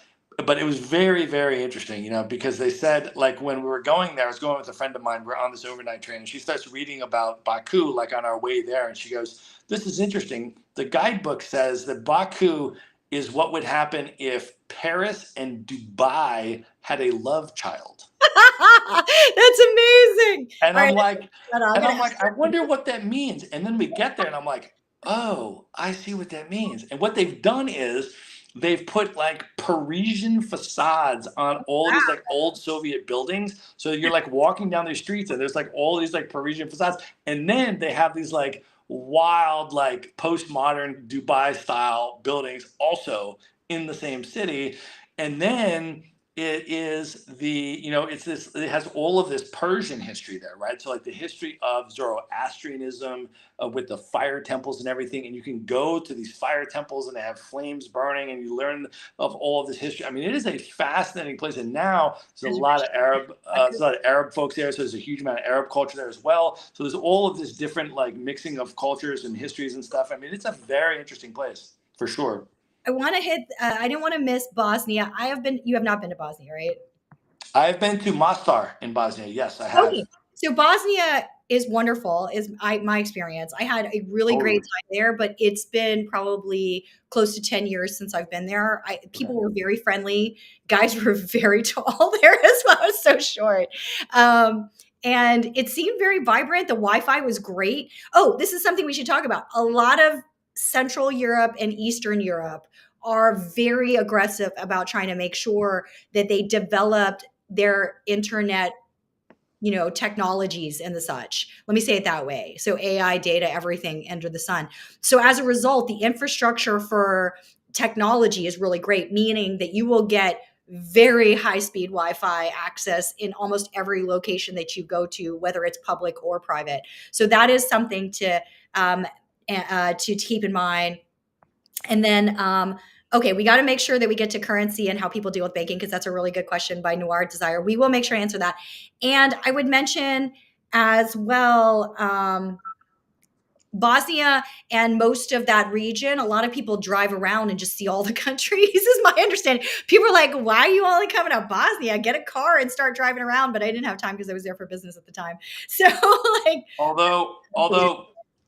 But it was very, very interesting, because they said, like, when we were going there, I was going with a friend of mine, we're on this overnight train, and she starts reading about Baku, like on our way there, and she goes, "This is interesting. The guidebook says that Baku is what would happen if Paris and Dubai had a love child." that's amazing. And All right, I'm like, I'm gonna ask I wonder what that means. And then we get there and I'm like, oh, I see what that means. And what they've done is they've put like Parisian facades on all of these like old Soviet buildings. So you're like walking down these streets and there's like all these like Parisian facades. And then they have these like wild, like postmodern Dubai style buildings also in the same city. And then it is it has all of this Persian history there, right? So like the history of Zoroastrianism, with the fire temples and everything, and you can go to these fire temples and they have flames burning and you learn of all of this history. I mean, it is a fascinating place. And now there's a lot of Arab folks there, so there's a huge amount of Arab culture there as well. So there's all of this different like mixing of cultures and histories and stuff. I mean, it's a very interesting place for sure. I want to hit. I didn't want to miss Bosnia. You have not been to Bosnia, right? I've been to Mostar in Bosnia. Yes, I have. Okay. So Bosnia is wonderful, my experience. I had a really great Totally. time there, but it's been probably close to 10 years since I've been there. People were very friendly. Guys were very tall there as well. I was so short. And it seemed very vibrant. The Wi-Fi was great. Oh, this is something we should talk about. A lot of Central Europe and Eastern Europe are very aggressive about trying to make sure that they developed their internet technologies and the such. Let me say it that way. So AI, data, everything under the sun. So as a result, the infrastructure for technology is really great, meaning that you will get very high speed Wi-Fi access in almost every location that you go to, whether it's public or private. So that is something to keep in mind. And then okay, we got to make sure that we get to currency and how people deal with banking, because that's a really good question by Noir Desire. We will make sure to answer that. And I would mention as well, Bosnia and most of that region, a lot of people drive around and just see all the countries, is my understanding. People are like, why are you only coming to Bosnia? Get a car and start driving around. But I didn't have time because I was there for business at the time. So like,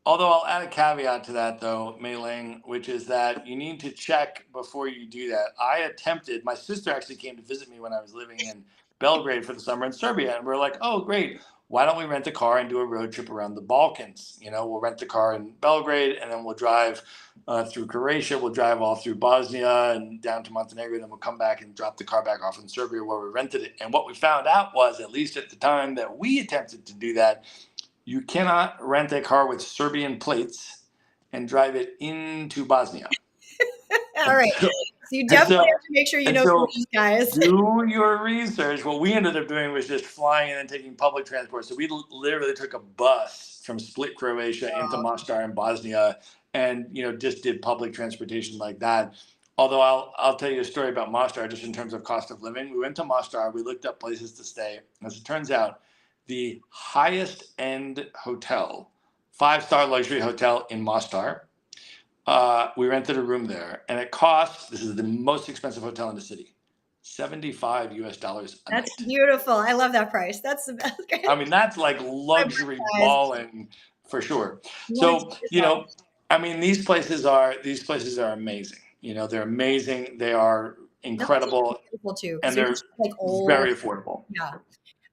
Although I'll add a caveat to that though, Mei Ling, which is that you need to check before you do that. My sister actually came to visit me when I was living in Belgrade for the summer in Serbia, and we're like, oh great, why don't we rent a car and do a road trip around the Balkans? We'll rent the car in Belgrade, and then we'll drive through Croatia. We'll drive all through Bosnia and down to Montenegro. Then we'll come back and drop the car back off in Serbia where we rented it. And what we found out was, at least at the time that we attempted to do that, you cannot rent a car with Serbian plates and drive it into Bosnia. All right. So you definitely have to make sure you know these guys. Do your research. What we ended up doing was just flying in and taking public transport. So we literally took a bus from Split, Croatia into Mostar in Bosnia, and just did public transportation like that. Although I'll tell you a story about Mostar just in terms of cost of living. We went to Mostar, we looked up places to stay. As it turns out, the highest end hotel, 5-star luxury hotel in Mostar, we rented a room there, and it cost, this is the most expensive hotel in the city, $75 a night. That's beautiful. I love that price. That's the best. I mean, that's like luxury balling for sure. So, these places are amazing. They're amazing. They are incredible. Too, and they're like very affordable. Yeah.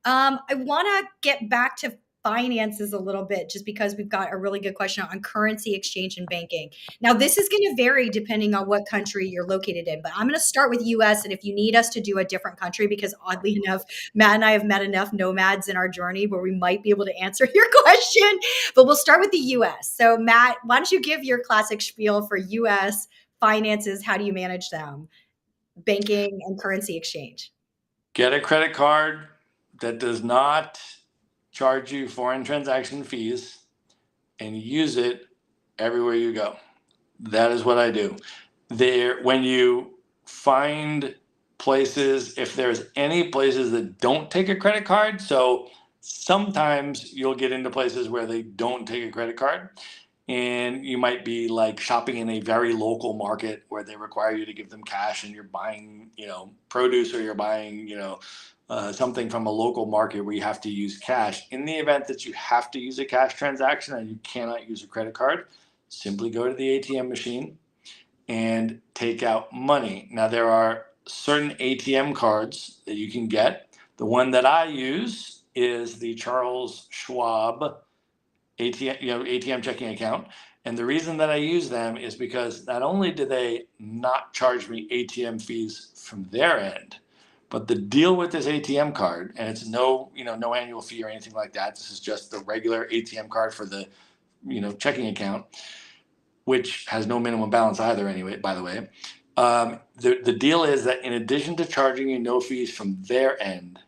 I want to get back to finances a little bit, just because we've got a really good question on currency exchange and banking. Now, this is going to vary depending on what country you're located in, but I'm going to start with US. And if you need us to do a different country, because oddly enough, Matt and I have met enough nomads in our journey where we might be able to answer your question, but we'll start with the US. So Matt, why don't you give your classic spiel for US finances? How do you manage them? Banking and currency exchange. Get a credit card that does not charge you foreign transaction fees, and use it everywhere you go. That is what I do. When you find places, if there's any places that don't take a credit card, so sometimes you'll get into places where they don't take a credit card, and you might be like shopping in a very local market where they require you to give them cash, and you're buying, produce, or you're buying, something from a local market where you have to use cash. In the event that you have to use a cash transaction and you cannot use a credit card, simply go to the ATM machine and take out money. Now, there are certain ATM cards that you can get. The one that I use is the Charles Schwab ATM checking account. And the reason that I use them is because not only do they not charge me ATM fees from their end, but the deal with this ATM card, and it's no annual fee or anything like that. This is just the regular ATM card for the, checking account, which has no minimum balance either anyway, by the way. The deal is that in addition to charging you no fees from their end,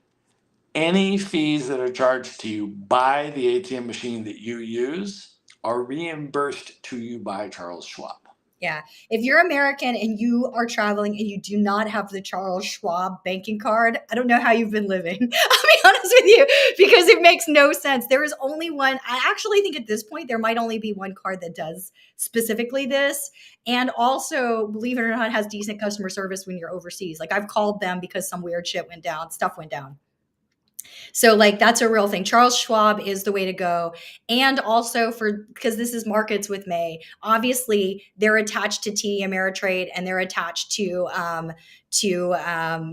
any fees that are charged to you by the ATM machine that you use are reimbursed to you by Charles Schwab. Yeah. If you're American and you are traveling and you do not have the Charles Schwab banking card, I don't know how you've been living. I'll be honest with you, because it makes no sense. There is only one. I actually think at this point, there might only be one card that does specifically this. And also, believe it or not, has decent customer service when you're overseas. Like, I've called them because some weird shit went down, stuff went down. So that's a real thing. Charles Schwab is the way to go. And also because this is markets with May, obviously they're attached to TD Ameritrade, and they're attached to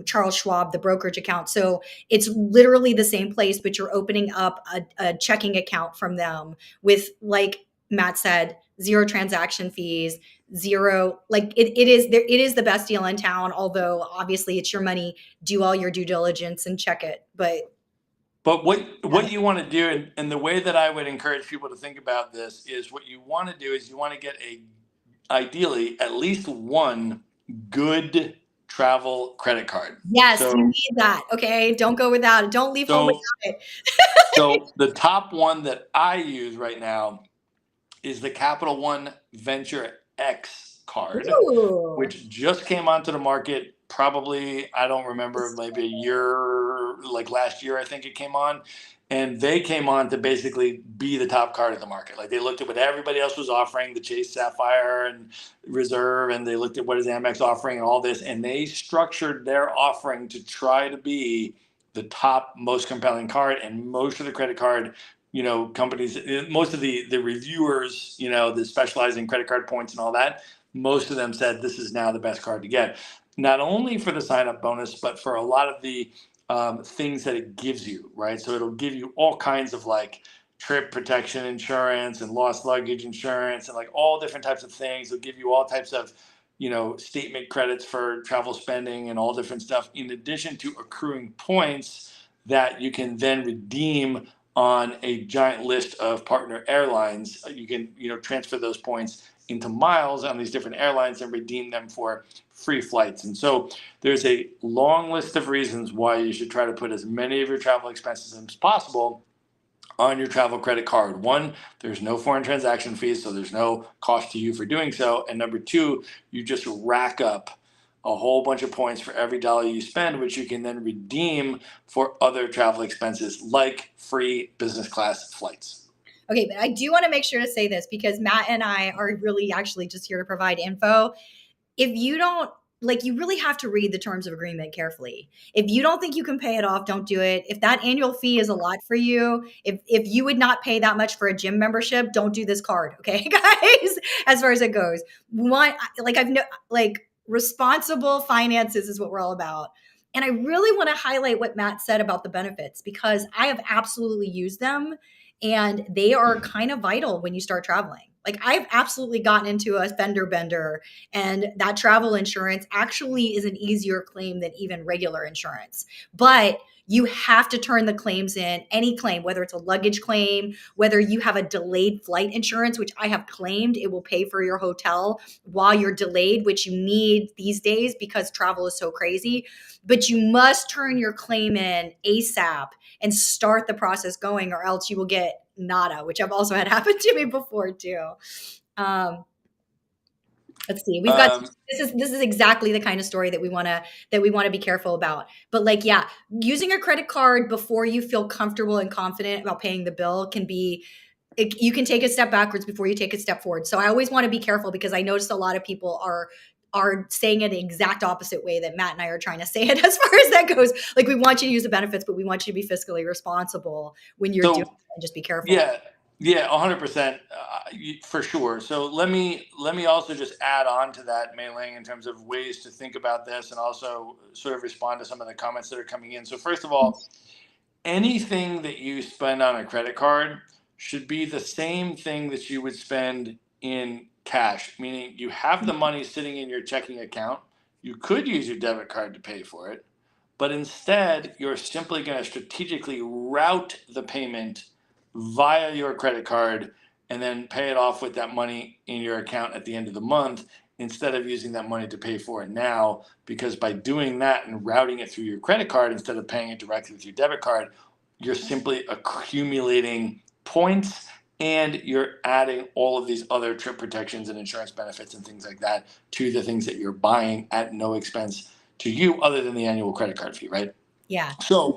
Charles Schwab, the brokerage account. So it's literally the same place, but you're opening up a checking account from them with, like Matt said, zero transaction fees, zero, it is the best deal in town. Although obviously it's your money, do all your due diligence and check it. But what you want to do, and the way that I would encourage people to think about this, is what you want to do is you want to get ideally at least one good travel credit card. Yes, you need that. Okay, don't go without it. Don't leave home without it. So the top one that I use right now is the Capital One Venture X card, which just came onto the market. Probably, I don't remember, maybe a year, like last year, I think it came on. And they came on to basically be the top card in the market. Like, they looked at what everybody else was offering, the Chase Sapphire and Reserve, and they looked at what is Amex offering and all this. And they structured their offering to try to be the top, most compelling card. And most of the credit card, companies, most of the reviewers, that specialize in credit card points and all that, most of them said this is now the best card to get. Not only for the sign-up bonus, but for a lot of the things that it gives you, right? So it'll give you all kinds of like trip protection insurance and lost luggage insurance and like all different types of things. It'll give you all types of, statement credits for travel spending and all different stuff, in addition to accruing points that you can then redeem on a giant list of partner airlines. You can, transfer those points into miles on these different airlines and redeem them for free flights. And so there's a long list of reasons why you should try to put as many of your travel expenses as possible on your travel credit card. One, there's no foreign transaction fees, so there's no cost to you for doing so. And number two, you just rack up a whole bunch of points for every dollar you spend, which you can then redeem for other travel expenses like free business class flights. Okay, but I do want to make sure to say this because Matt and I are really actually just here to provide info. If you don't, like, you really have to read the terms of agreement carefully. If you don't think you can pay it off, don't do it. If that annual fee is a lot for you, if you would not pay that much for a gym membership, don't do this card. Okay, guys, as far as it goes. Responsible finances is what we're all about. And I really want to highlight what Matt said about the benefits because I have absolutely used them and they are kind of vital when you start traveling. Like I've absolutely gotten into a fender bender and that travel insurance actually is an easier claim than even regular insurance. But you have to turn the claims in, any claim, whether it's a luggage claim, whether you have a delayed flight insurance, which I have claimed, it will pay for your hotel while you're delayed, which you need these days because travel is so crazy. But you must turn your claim in ASAP and start the process going, or else you will get nada, which I've also had happen to me before too. Let's see. We've got this is exactly the kind of story that we want to be careful about. But like, yeah, using a credit card before you feel comfortable and confident about paying the bill can be you can take a step backwards before you take a step forward. So I always want to be careful because I noticed a lot of people are saying it the exact opposite way that Matt and I are trying to say it as far as that goes. Like we want you to use the benefits, but we want you to be fiscally responsible when you're doing it and just be careful. Yeah, 100%, for sure. So let me also just add on to that, Mei Ling, in terms of ways to think about this and also sort of respond to some of the comments that are coming in. So first of all, anything that you spend on a credit card should be the same thing that you would spend in cash, meaning you have the money sitting in your checking account. You could use your debit card to pay for it, but instead you're simply going to strategically route the payment via your credit card and then pay it off with that money in your account at the end of the month instead of using that money to pay for it now, because by doing that and routing it through your credit card instead of paying it directly with your debit card, you're simply accumulating points and you're adding all of these other trip protections and insurance benefits and things like that to the things that you're buying at no expense to you other than the annual credit card fee, right? Yeah. So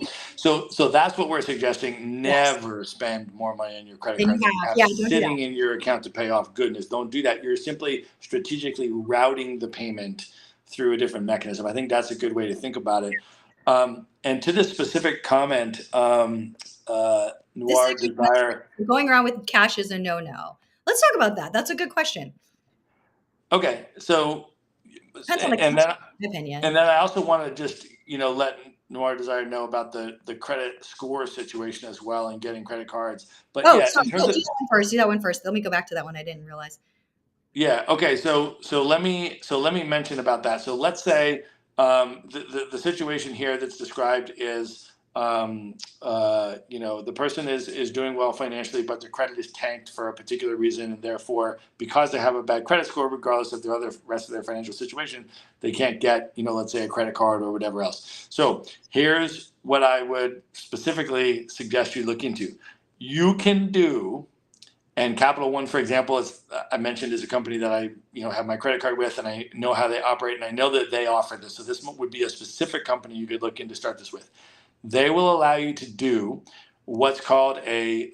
that's what we're suggesting. Never spend more money on your credit Then card you than you have sitting in your account to pay off. Goodness, don't do that. You're simply strategically routing the payment through a different mechanism. I think that's a good way to think about it. And to this specific comment, Noir Desire. Going around with cash is a no-no. Let's talk about that. That's a good question. Okay, so and then I also want to just let Noir Desire know about the credit score situation as well and getting credit cards. But do that one first. Let me go back to that one. I didn't realize. Yeah. Okay. So let me mention about that. So let's say the situation here that's described is the person is doing well financially, but their credit is tanked for a particular reason, and therefore, because they have a bad credit score, regardless of the rest of their financial situation, they can't get let's say a credit card or whatever else. So here's what I would specifically suggest you look into. You can do. And Capital One, for example, as I mentioned, is a company that I have my credit card with, and I know how they operate, and I know that they offer this. So this would be a specific company you could look in to start this with. They will allow you to do what's called I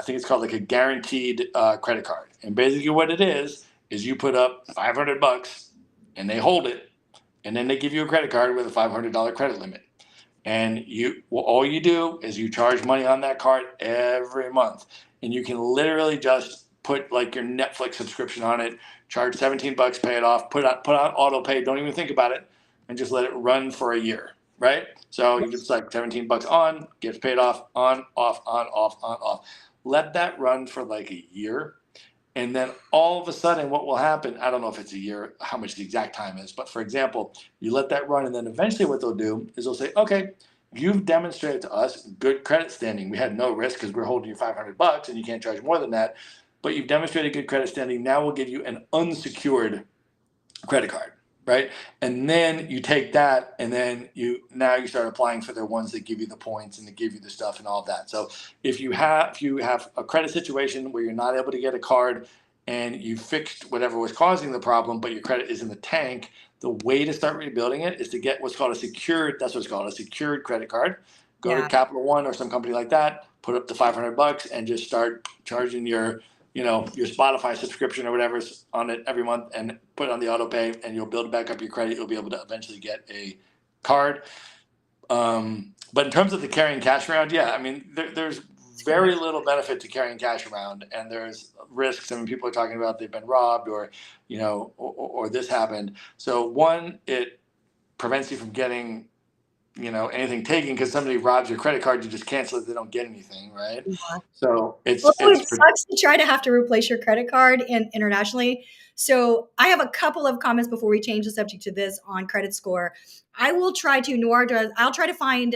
think it's called like a guaranteed credit card. And basically what it is you put up $500 and they hold it, and then they give you a credit card with a $500 credit limit. And all you do is you charge money on that card every month. And you can literally just put like your Netflix subscription on it, charge $17, pay it off, put on auto pay, don't even think about it, and just let it run for a year, right? So you just like $17 on, gets paid off, on, off, on, off, on, off. Let that run for like a year. And then all of a sudden, what will happen, I don't know if it's a year, how much the exact time is, but for example, you let that run, and then eventually what they'll do is they'll say, okay, you've demonstrated to us good credit standing. We had no risk because we're holding you $500 and you can't charge more than that, but you've demonstrated good credit standing. Now we'll give you an unsecured credit card, right? And then you take that, and then you start applying for their ones that give you the points and that give you the stuff and all of that. So if you have a credit situation where you're not able to get a card and you fixed whatever was causing the problem, but your credit is in the tank, the way to start rebuilding it is to get what's called a secured, that's what's called a secured credit card. Go to Yeah. Capital One or some company like that, put up the $500 and just start charging your Spotify subscription or whatever's on it every month, and put it on the auto pay, and you'll build back up your credit. You'll be able to eventually get a card. But in terms of the carrying cash around, yeah, I mean, there's very little benefit to carrying cash around, and there's risks. I mean, people are talking about they've been robbed, or or this happened. So one, it prevents you from getting anything taken, because somebody robs your credit card, you just cancel it, they don't get anything, right? Yeah. So Well, it's it sucks to try to have to replace your credit card internationally. So I have a couple of comments before we change the subject to this on credit score. I will try to I'll try to find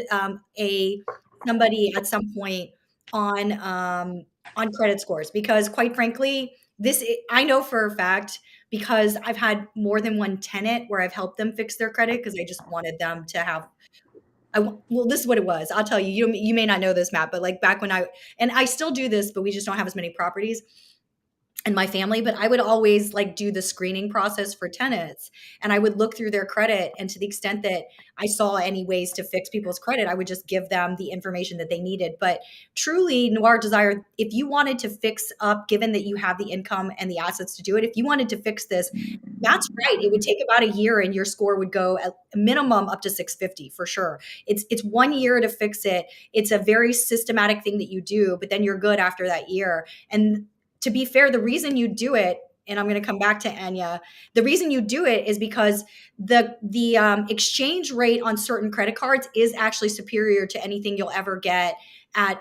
a somebody at some point on credit scores, because quite frankly, I know for a fact, because I've had more than one tenant where I've helped them fix their credit because I just wanted them to have well, this is what it was. I'll tell you. You may not know this, Matt, but like back when I still do this, but we just don't have as many properties in my family. But I would always like do the screening process for tenants, and I would look through their credit, and to the extent that I saw any ways to fix people's credit, I would just give them the information that they needed. But truly, Noir Desire, if you wanted to fix up, given that you have the income and the assets to do it, if you wanted to fix this, that's right. It would take about a year, and your score would go at minimum up to 650 for sure. It's 1 year to fix it. It's a very systematic thing that you do, but then you're good after that year. And to be fair, the reason you do it, and I'm going to come back to Anya, the reason you do it is because the exchange rate on certain credit cards is actually superior to anything you'll ever get at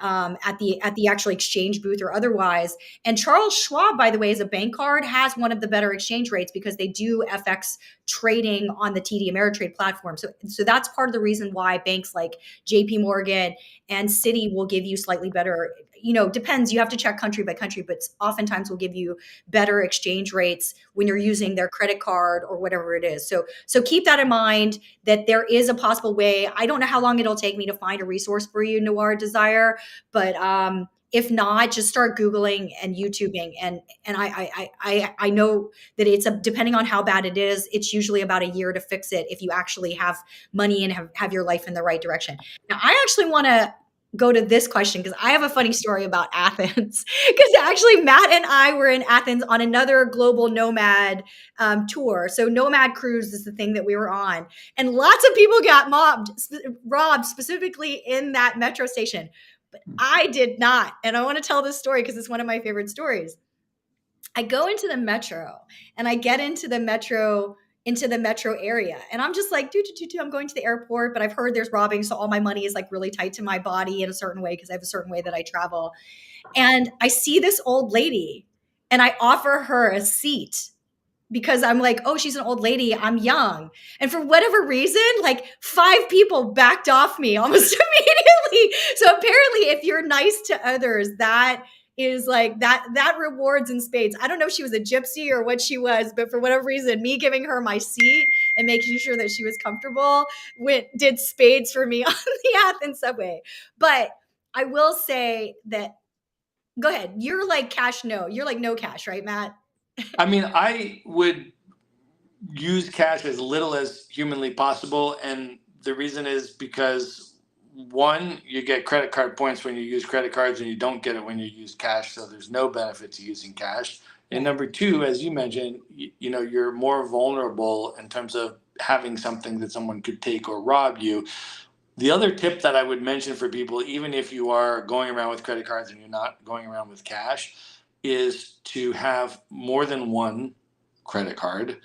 the actual exchange booth or otherwise. And Charles Schwab, by the way, as a bank card, has one of the better exchange rates because they do FX trading on the TD Ameritrade platform. So that's part of the reason why banks like JP Morgan and Citi will give you slightly better, depends. You have to check country by country, but oftentimes will give you better exchange rates when you're using their credit card or whatever it is. So keep that in mind, that there is a possible way. I don't know how long it'll take me to find a resource for you, Noir Desire, but if not, just start Googling and YouTubing. And I know that it's depending on how bad it is, it's usually about a year to fix it if you actually have money and have your life in the right direction. Now, I actually want to go to this question because I have a funny story about Athens. Because actually, Matt and I were in Athens on another global nomad tour. So Nomad Cruise is the thing that we were on, and lots of people got robbed specifically in that metro station. But I did not, and I want to tell this story because it's one of my favorite stories. I go into the metro, and I get into the metro area, and I'm just like, I'm going to the airport, but I've heard there's robbing, so all my money is like really tight to my body in a certain way because I have a certain way that I travel. And I see this old lady, and I offer her a seat because I'm like, oh, she's an old lady, I'm young. And for whatever reason, like 5 people backed off me almost immediately. So apparently, if you're nice to others, that is like that rewards in spades. I don't know if she was a gypsy or what she was, but for whatever reason, me giving her my seat and making sure that she was comfortable did spades for me on the Athens subway. But I will say that, go ahead. You're like cash, no. You're like no cash, right, Matt? I mean, I would use cash as little as humanly possible. And the reason is because, one, you get credit card points when you use credit cards, and you don't get it when you use cash. So there's no benefit to using cash. And number two, as you mentioned, you're more vulnerable in terms of having something that someone could take or rob you. The other tip that I would mention for people, even if you are going around with credit cards and you're not going around with cash, is to have more than one credit card.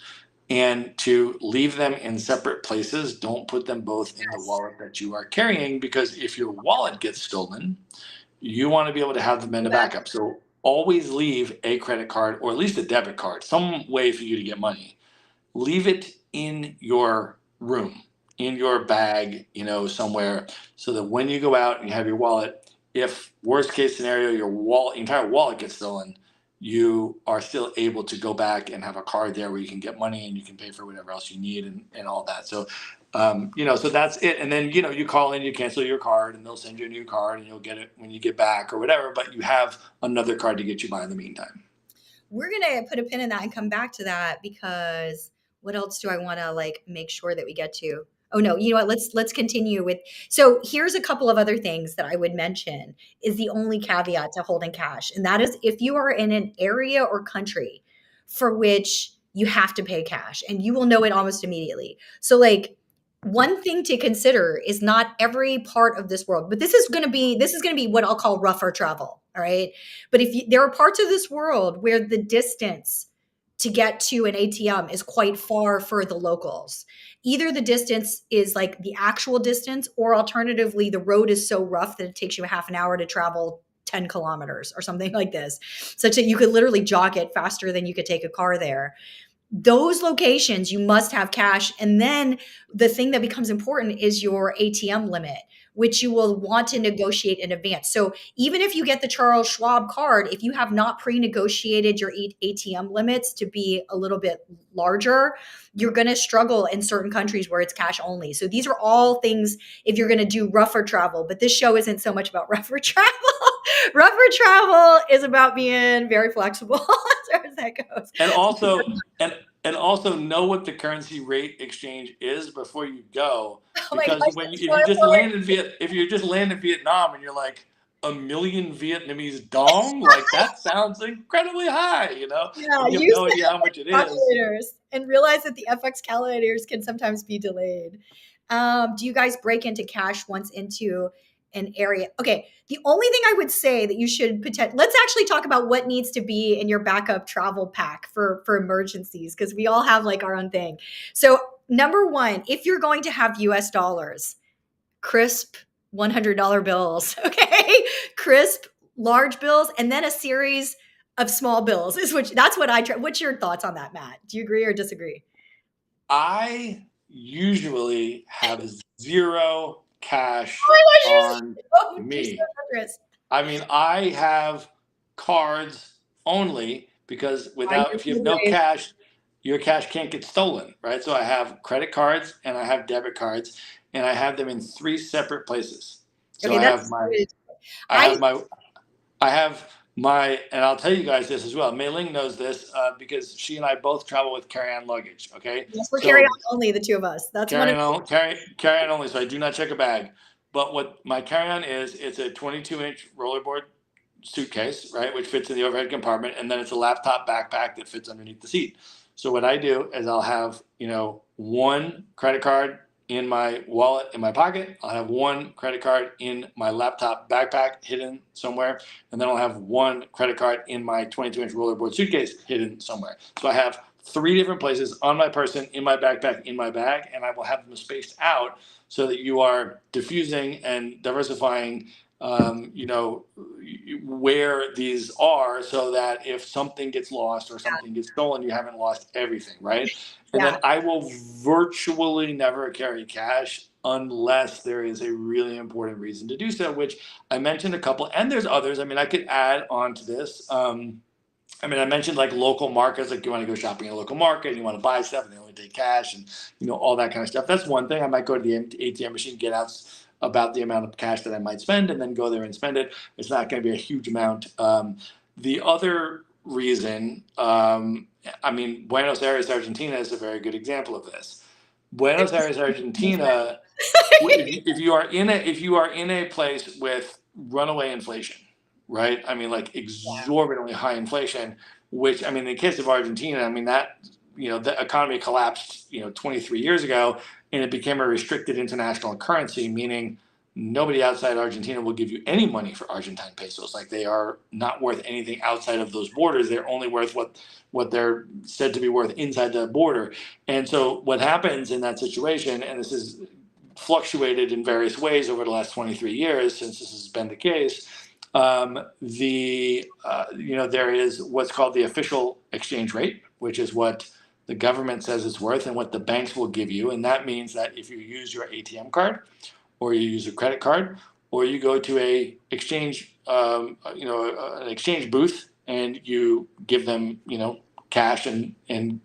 and to leave them in separate places. Don't put them both in the wallet that you are carrying, because if your wallet gets stolen, you want to be able to have them in a backup. So always leave a credit card, or at least a debit card, some way for you to get money. Leave it in your room, in your bag, somewhere, so that when you go out and you have your wallet, if worst case scenario, your entire wallet gets stolen, you are still able to go back and have a card there where you can get money and you can pay for whatever else you need, and all that. So, so that's it. And then, you call in, you cancel your card, and they'll send you a new card, and you'll get it when you get back or whatever, but you have another card to get you by in the meantime. We're going to put a pin in that and come back to that, because what else do I want to make sure that we get to? Oh no, you know what? Let's continue with. So here's a couple of other things that I would mention is the only caveat to holding cash. And that is if you are in an area or country for which you have to pay cash, and you will know it almost immediately. So one thing to consider is not every part of this world, but this is going to be what I'll call rougher travel. All right. But there are parts of this world where the distance to get to an ATM is quite far for the locals. Either the distance is like the actual distance, or alternatively, the road is so rough that it takes you a half an hour to travel 10 kilometers or something like this, such that you could literally jog it faster than you could take a car there. Those locations, you must have cash. And then the thing that becomes important is your ATM limit, which you will want to negotiate in advance. So even if you get the Charles Schwab card, if you have not pre-negotiated your ATM limits to be a little bit larger, you're going to struggle in certain countries where it's cash only. So these are all things if you're going to do rougher travel. But this show isn't so much about rougher travel. Rougher travel is about being very flexible as far as that goes. And also know what the currency rate exchange is before you go, Oh my because gosh, if you just land in Vietnam and you're like a million Vietnamese dong, like that sounds incredibly high, yeah, and you have use no the idea how much it is. calculators and realize that the FX calculators can sometimes be delayed. Do you guys break into cash once into an area? Okay, the only thing I would say that you should let's actually talk about what needs to be in your backup travel pack for emergencies, because we all have our own thing. So number one, if you're going to have US dollars, crisp $100 bills, okay? Crisp large bills, and then a series of small bills that's what I try. What's your thoughts on that, Matt? Do you agree or disagree? I usually have zero cash Oh my gosh, on you're so me. generous. I mean, I have cards only, because if you have no cash, your cash can't get stolen, right? So I have credit cards and I have debit cards, and I have them in 3 separate places. So Okay, that's good. I have my, and I'll tell you guys this as well. Mei Ling knows this because she and I both travel with carry-on luggage. Okay, yes, we're carry on only, the two of us. That's one of carry on only. So I do not check a bag. But what my carry-on is, it's a 22-inch rollerboard suitcase, right, which fits in the overhead compartment, and then it's a laptop backpack that fits underneath the seat. So what I do is I'll have one credit card in my wallet in my pocket. I'll have one credit card in my laptop backpack hidden somewhere, and then I'll have one credit card in my 22-inch rollerboard suitcase hidden somewhere. So I have 3 different places on my person, in my backpack, in my bag, and I will have them spaced out so that you are diffusing and diversifying where these are, so that if something gets lost or something gets stolen, you haven't lost everything, right? And then I will virtually never carry cash unless there is a really important reason to do so, which I mentioned a couple, and there's others. I mean, I could add on to this. I mentioned local markets, like you want to go shopping in a local market and you want to buy stuff and they only take cash and all that kind of stuff. That's one thing. I might go to the ATM machine, get out about the amount of cash that I might spend, and then go there and spend it. It's not going to be a huge amount. The other reason, Buenos Aires, Argentina is a very good example of this. Buenos Aires, Argentina, if you are in a place with runaway inflation, right? Exorbitantly high inflation, which, in the case of Argentina, the economy collapsed, 23 years ago, and it became a restricted international currency, meaning nobody outside Argentina will give you any money for Argentine pesos. Like, they are not worth anything outside of those borders. They're only worth what they're said to be worth inside the border. And so what happens in that situation, and this is fluctuated in various ways over the last 23 years since this has been the case, there is what's called the official exchange rate, which is what the government says it's worth and what the banks will give you. And that means that if you use your ATM card, or you use a credit card, or you go to a exchange, an exchange booth, and you give them, cash and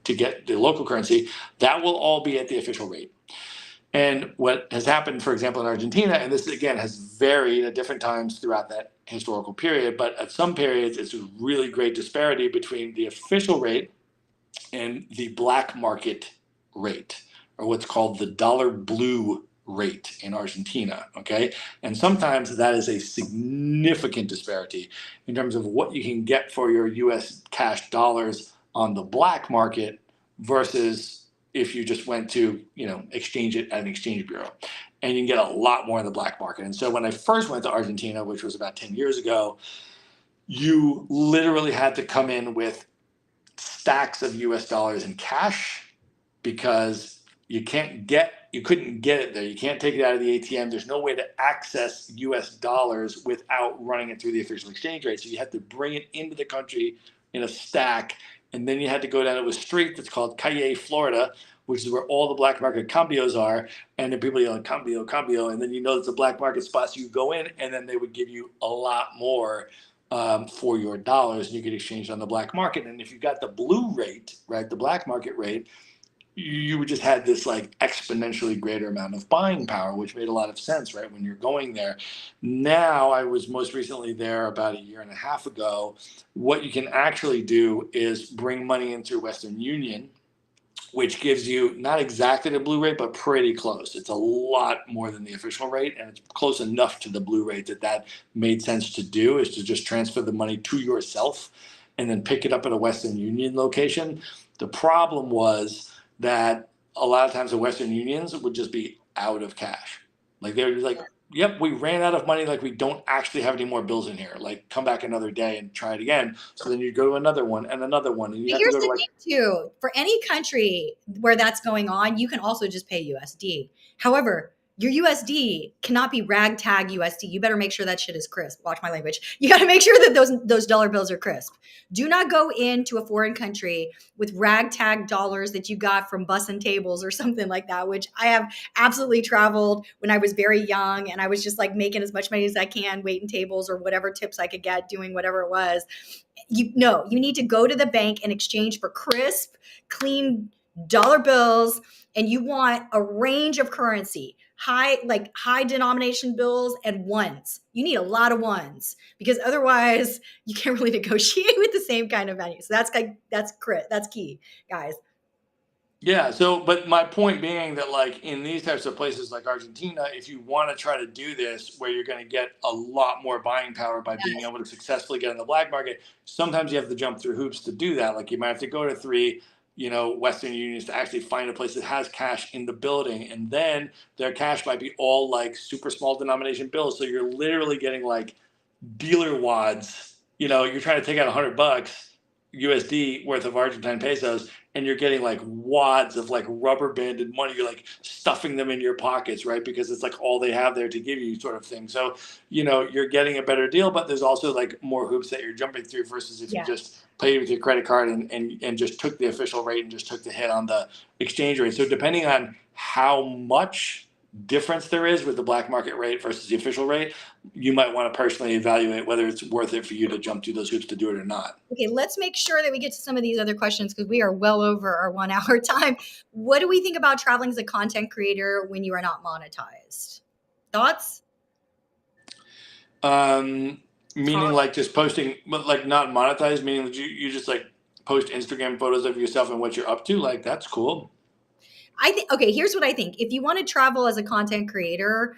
to get the local currency, that will all be at the official rate. And what has happened, for example, in Argentina, and this again has varied at different times throughout that historical period, but at some periods it's a really great disparity between the official rate and the black market rate, or what's called the dollar blue rate in Argentina. Okay. And sometimes that is a significant disparity in terms of what you can get for your US cash dollars on the black market versus if you just went to, exchange it at an exchange bureau. And you can get a lot more in the black market. And so when I first went to Argentina, which was about 10 years ago, you literally had to come in with stacks of US dollars in cash, because you couldn't get it there. You can't take it out of the ATM. There's no way to access US dollars without running it through the official exchange rate. So you had to bring it into the country in a stack, and then you had to go down to a street that's called Calle Florida, which is where all the black market cambios are, and the people yelling cambio, and then it's a black market spot, so you go in, and then they would give you a lot more for your dollars, and you could exchange on the black market. And if you got the blue rate, right, the black market rate, you just had this like exponentially greater amount of buying power, which made a lot of sense, right, when you're going there. Now, I was most recently there about a year and a half ago. What you can actually do is bring money in through Western Union, which gives you not exactly the blue rate, but pretty close. It's a lot more than the official rate, and it's close enough to the blue rate that made sense to do, is to just transfer the money to yourself and then pick it up at a Western Union location. The problem was that a lot of times the Western Unions would just be out of cash. Like, they were just like, yep, we ran out of money. Like, we don't actually have any more bills in here. Like, come back another day and try it again. So then you go to another one and another one. And you have to go to Here's the thing too, for any country where that's going on, you can also just pay USD. However, your USD cannot be ragtag USD. You better make sure that shit is crisp. Watch my language. You got to make sure that those dollar bills are crisp. Do not go into a foreign country with ragtag dollars that you got from bussin' tables or something like that, which I have absolutely traveled when I was very young, and I was just like making as much money as I can, waiting tables or whatever tips I could get, doing whatever it was. You need to go to the bank and exchange for crisp, clean dollar bills, and you want a range of currency, high denomination bills and ones. You need a lot of ones, because otherwise you can't really negotiate with the same kind of value. So that's key, guys. Yeah. So, but my point being that, like, in these types of places like Argentina, if you want to try to do this where you're going to get a lot more buying power by being able to successfully get in the black market, sometimes you have to jump through hoops to do that. Like, you might have to go to three, Western unions to actually find a place that has cash in the building. And then their cash might be all like super small denomination bills. So you're literally getting like dealer wads. You're trying to take out $100 USD worth of Argentine pesos, and you're getting like wads of like rubber banded money. You're like stuffing them in your pockets, right? Because it's like all they have there to give you, sort of thing. So, you're getting a better deal, but there's also like more hoops that you're jumping through versus if you just paid with your credit card and just took the official rate and just took the hit on the exchange rate. So depending on how much difference there is with the black market rate versus the official rate, you might want to personally evaluate whether it's worth it for you to jump through those hoops to do it or not. Okay, let's make sure that we get to some of these other questions, because we are well over our 1 hour time. What do we think about traveling as a content creator when you are not monetized? Thoughts? Meaning like just posting, but like not monetized, meaning that you just like post Instagram photos of yourself and what you're up to. Like, that's cool. I think, okay, here's what I think. If you want to travel as a content creator,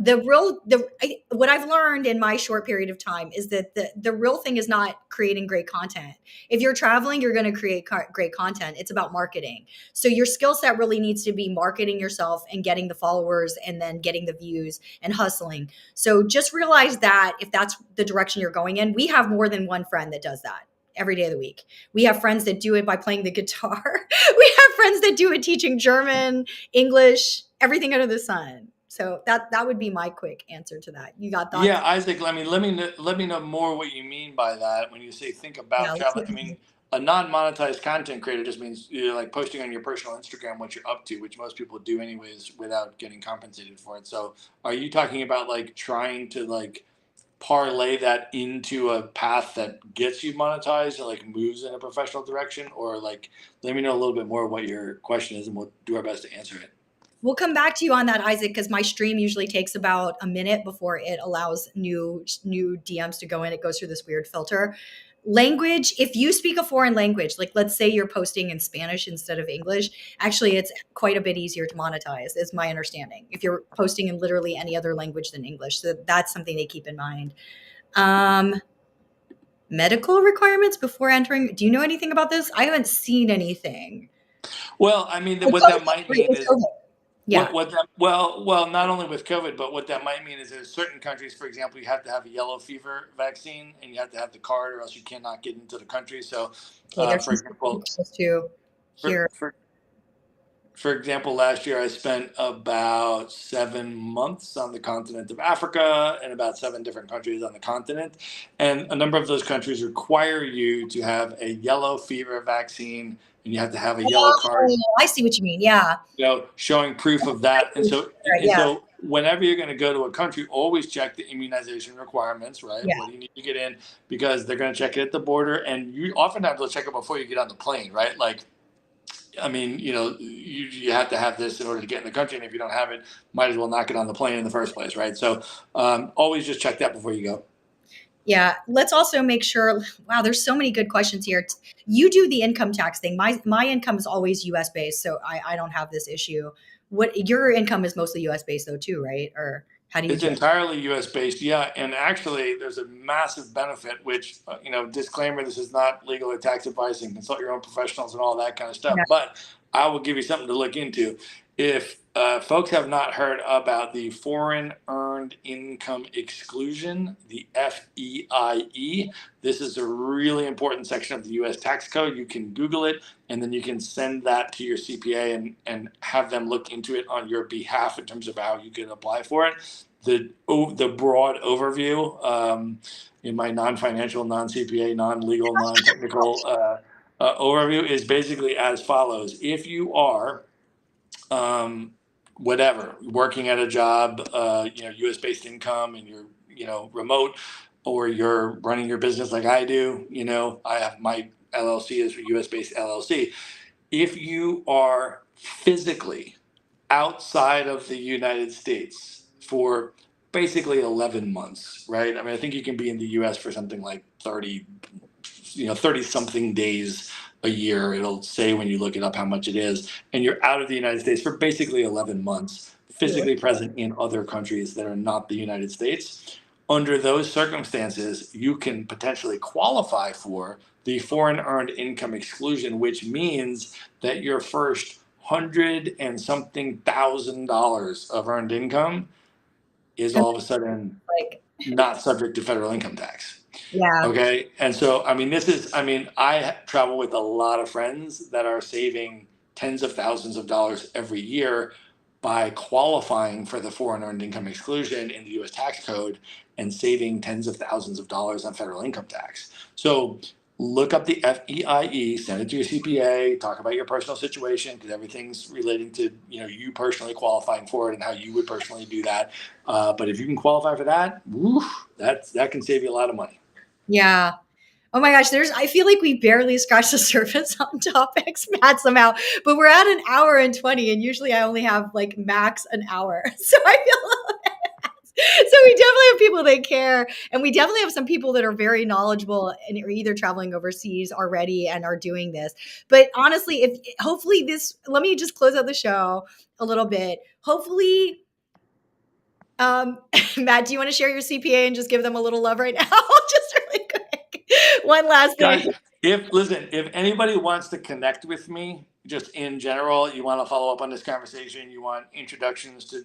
what I've learned in my short period of time is that the real thing is not creating great content. If you're traveling, you're going to create great content. It's about marketing. So your skill set really needs to be marketing yourself and getting the followers and then getting the views and hustling. So just realize that if that's the direction you're going in, we have more than one friend that does that every day of the week. We have friends that do it by playing the guitar. We have friends that do it teaching German, English, everything under the sun. So that would be my quick answer to that. You got thoughts? Yeah, Isaac, I mean, let me know more what you mean by that when you say think Yeah, about let's travel. hear I from you. mean, a non-monetized content creator just means you're like posting on your personal Instagram what you're up to, which most people do anyways without getting compensated for it. So, are you talking about like trying to like parlay that into a path that gets you monetized and like moves in a professional direction, or like let me know a little bit more what your question is, and we'll do our best to answer it. We'll come back to you on that, Isaac, because my stream usually takes about a minute before it allows new DMs to go in. It goes through this weird filter. Language, if you speak a foreign language, like let's say you're posting in Spanish instead of English, actually it's quite a bit easier to monetize, is my understanding. If you're posting in literally any other language than English. So that's something they keep in mind. Um, Medical requirements before entering. Do you know anything about this? I haven't seen anything. Well, I mean, Oh, what COVID, that might right, mean it's is COVID. Yeah. not only with COVID, but what that might mean is there's certain countries, for example, you have to have a yellow fever vaccine and you have to have the card, or else you cannot get into the country. So, Okay, there's for some specific example, rules too for, here. for for example, last year I spent about 7 months on the continent of Africa and about seven different countries on the continent. And a number of those countries require you to have a yellow fever vaccine, and you have to have a yellow card, Oh, I see what you mean. Yeah. showing proof of I that. see And what you so, mean. Right. and Yeah. so, whenever you're going to go to a country, always check the immunization requirements. Right? Yeah. What do you need to get in? Because they're going to check it at the border, and you oftentimes they'll check it before you get on the plane. Right? Like, I mean, you have to have this in order to get in the country, and if you don't have it, might as well not get on the plane in the first place, right? So, always just check that before you go. Yeah. Let's also make sure. Wow, there's so many good questions here. You do the income tax thing. My income is always U.S. based, so I don't have this issue. What your income is mostly U.S. based though too, right? Or how do you It's do it? entirely U.S. based, yeah. And actually, there's a massive benefit. Which, disclaimer: this is not legal or tax advice, and consult your own professionals and all that kind of stuff. Yeah. But I will give you something to look into. If folks have not heard about the foreign earned income exclusion, the FEIE, this is a really important section of the U.S. tax code. You can Google it, and then you can send that to your CPA and have them look into it on your behalf in terms of how you can apply for it. The broad overview, in my non-financial, non-CPA, non-legal, non-technical overview is basically as follows. If you are whatever, working at a job, U.S. based income, and you're remote, or you're running your business like I do, I have my LLC is a U.S. based LLC. If you are physically outside of the United States for basically 11 months, right? I mean, I think you can be in the US for something like 30, 30 something days a year. It'll say when you look it up how much it is. And you're out of the United States for basically 11 months, Cool. physically present in other countries that are not the United States. Under those circumstances, you can potentially qualify for the foreign earned income exclusion, which means that your first hundred and something $1,000s of earned income is And all of a sudden like, not subject to federal income tax. yeah. Okay. And so, I mean, I travel with a lot of friends that are saving tens of thousands of dollars every year by qualifying for the foreign earned income exclusion in the US tax code and saving tens of thousands of dollars on federal income tax. So, look up the FEIE, send it to your CPA, talk about your personal situation, because everything's relating to you personally qualifying for it and how you would personally do that. But if you can qualify for that, woo, that can save you a lot of money. Yeah. Oh my gosh, I feel like we barely scratched the surface on topics, Matt, somehow, but we're at an hour and 20, and usually I only have like max an hour. So I feel so we definitely have people that care, and we definitely have some people that are very knowledgeable and are either traveling overseas already and are doing this. But honestly, if hopefully let me just close out the show a little bit. Hopefully Matt, do you want to share your CPA and just give them a little love right now? Just really quick. One last Guys, thing. if anybody wants to connect with me, just in general, you want to follow up on this conversation, you want introductions to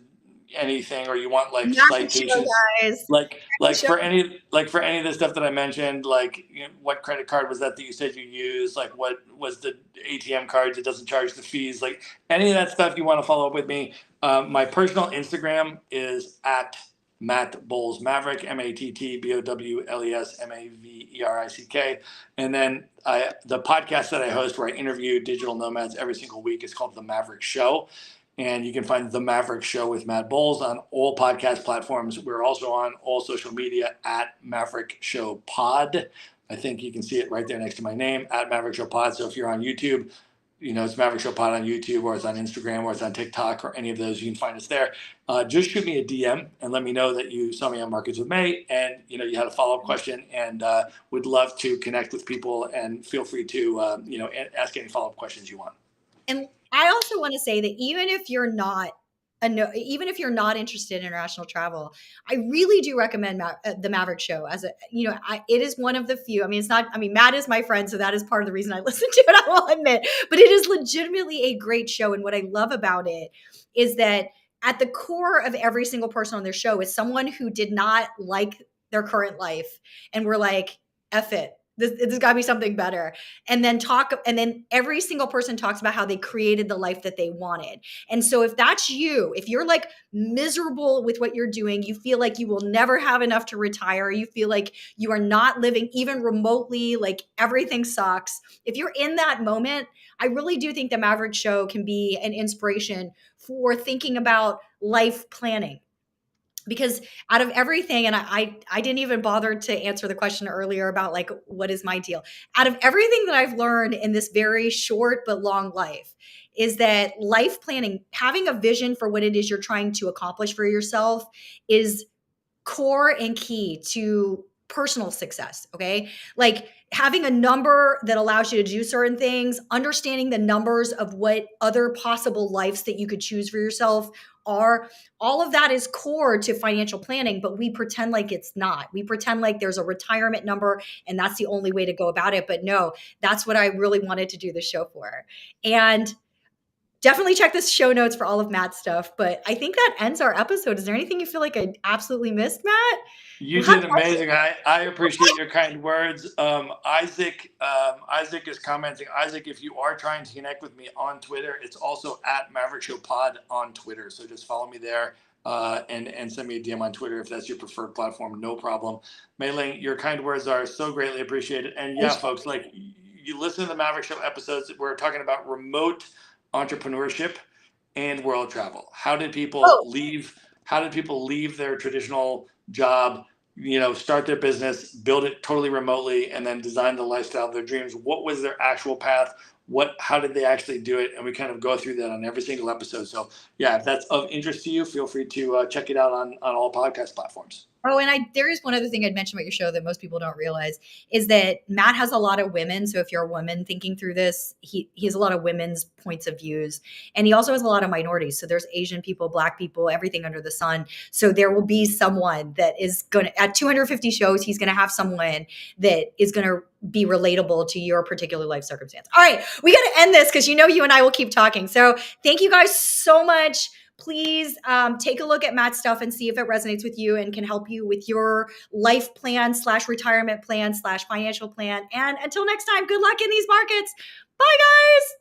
anything, or you want like Maverick Show, citations, guys. like Show. for any of the stuff that I mentioned, like what credit card was that you said you used, like what was the ATM card that doesn't charge the fees, like any of that stuff you want to follow up with me. My personal Instagram is at Matt Bowles Maverick, MattBowlesMaverick. And then the podcast that I host where I interview digital nomads every single week is called The Maverick Show. And you can find The Maverick Show with Matt Bowles on all podcast platforms. We're also on all social media at Maverick Show Pod. I think you can see it right there next to my name, at Maverick Show Pod. So if you're on YouTube, it's Maverick Show Pod on YouTube, or it's on Instagram, or it's on TikTok, or any of those. You can find us there. Just shoot me a DM and let me know that you saw me on Markets with May, and you had a follow-up question, and would love to connect with people. And feel free to ask any follow-up questions you want. And I also want to say that even if you're not interested in international travel, I really do recommend the Maverick Show as it is one of the few. I mean, it's not, I mean, Matt is my friend, so that is part of the reason I listen to it, I will admit, but it is legitimately a great show. And what I love about it is that at the core of every single person on their show is someone who did not like their current life and were like, F it. There's got to be something better. And then every single person talks about how they created the life that they wanted. And so if that's you, if you're like miserable with what you're doing, you feel like you will never have enough to retire, you feel like you are not living even remotely, like everything sucks. If you're in that moment, I really do think the Maverick Show can be an inspiration for thinking about life planning. Because out of everything, and I didn't even bother to answer the question earlier about like, what is my deal? Out of everything that I've learned in this very short but long life is that life planning, having a vision for what it is you're trying to accomplish for yourself, is core and key to personal success. Okay. Like having a number that allows you to do certain things, understanding the numbers of what other possible lives that you could choose for yourself are, all of that is core to financial planning, but we pretend like it's not. We pretend like there's a retirement number and that's the only way to go about it. But no, that's what I really wanted to do the show for. And definitely check the show notes for all of Matt's stuff. But I think that ends our episode. Is there anything you feel like I absolutely missed, Matt? You did amazing. I appreciate your kind words. Isaac is commenting. Isaac, if you are trying to connect with me on Twitter, it's also at Maverick Show Pod on Twitter. So just follow me there and send me a DM on Twitter if that's your preferred platform. No problem. Mei-Ling, your kind words are so greatly appreciated. And yeah, folks, like you listen to the Maverick Show episodes, we're talking about remote entrepreneurship and world travel. How did people leave their traditional job, start their business, build it totally remotely, and then design the lifestyle of their dreams? What was their actual path? How did they actually do it? And we kind of go through that on every single episode. So yeah, if that's of interest to you, feel free to check it out on all podcast platforms. Oh, and there is one other thing I'd mention about your show that most people don't realize is that Matt has a lot of women. So if you're a woman thinking through this, he has a lot of women's points of views, and he also has a lot of minorities. So there's Asian people, Black people, everything under the sun. So there will be someone that is going to, at 250 shows, he's going to have someone that is going to be relatable to your particular life circumstance. All right, we got to end this because you and I will keep talking. So thank you guys so much. Please take a look at Matt's stuff and see if it resonates with you and can help you with your life plan / retirement plan / financial plan. And until next time, good luck in these markets. Bye, guys.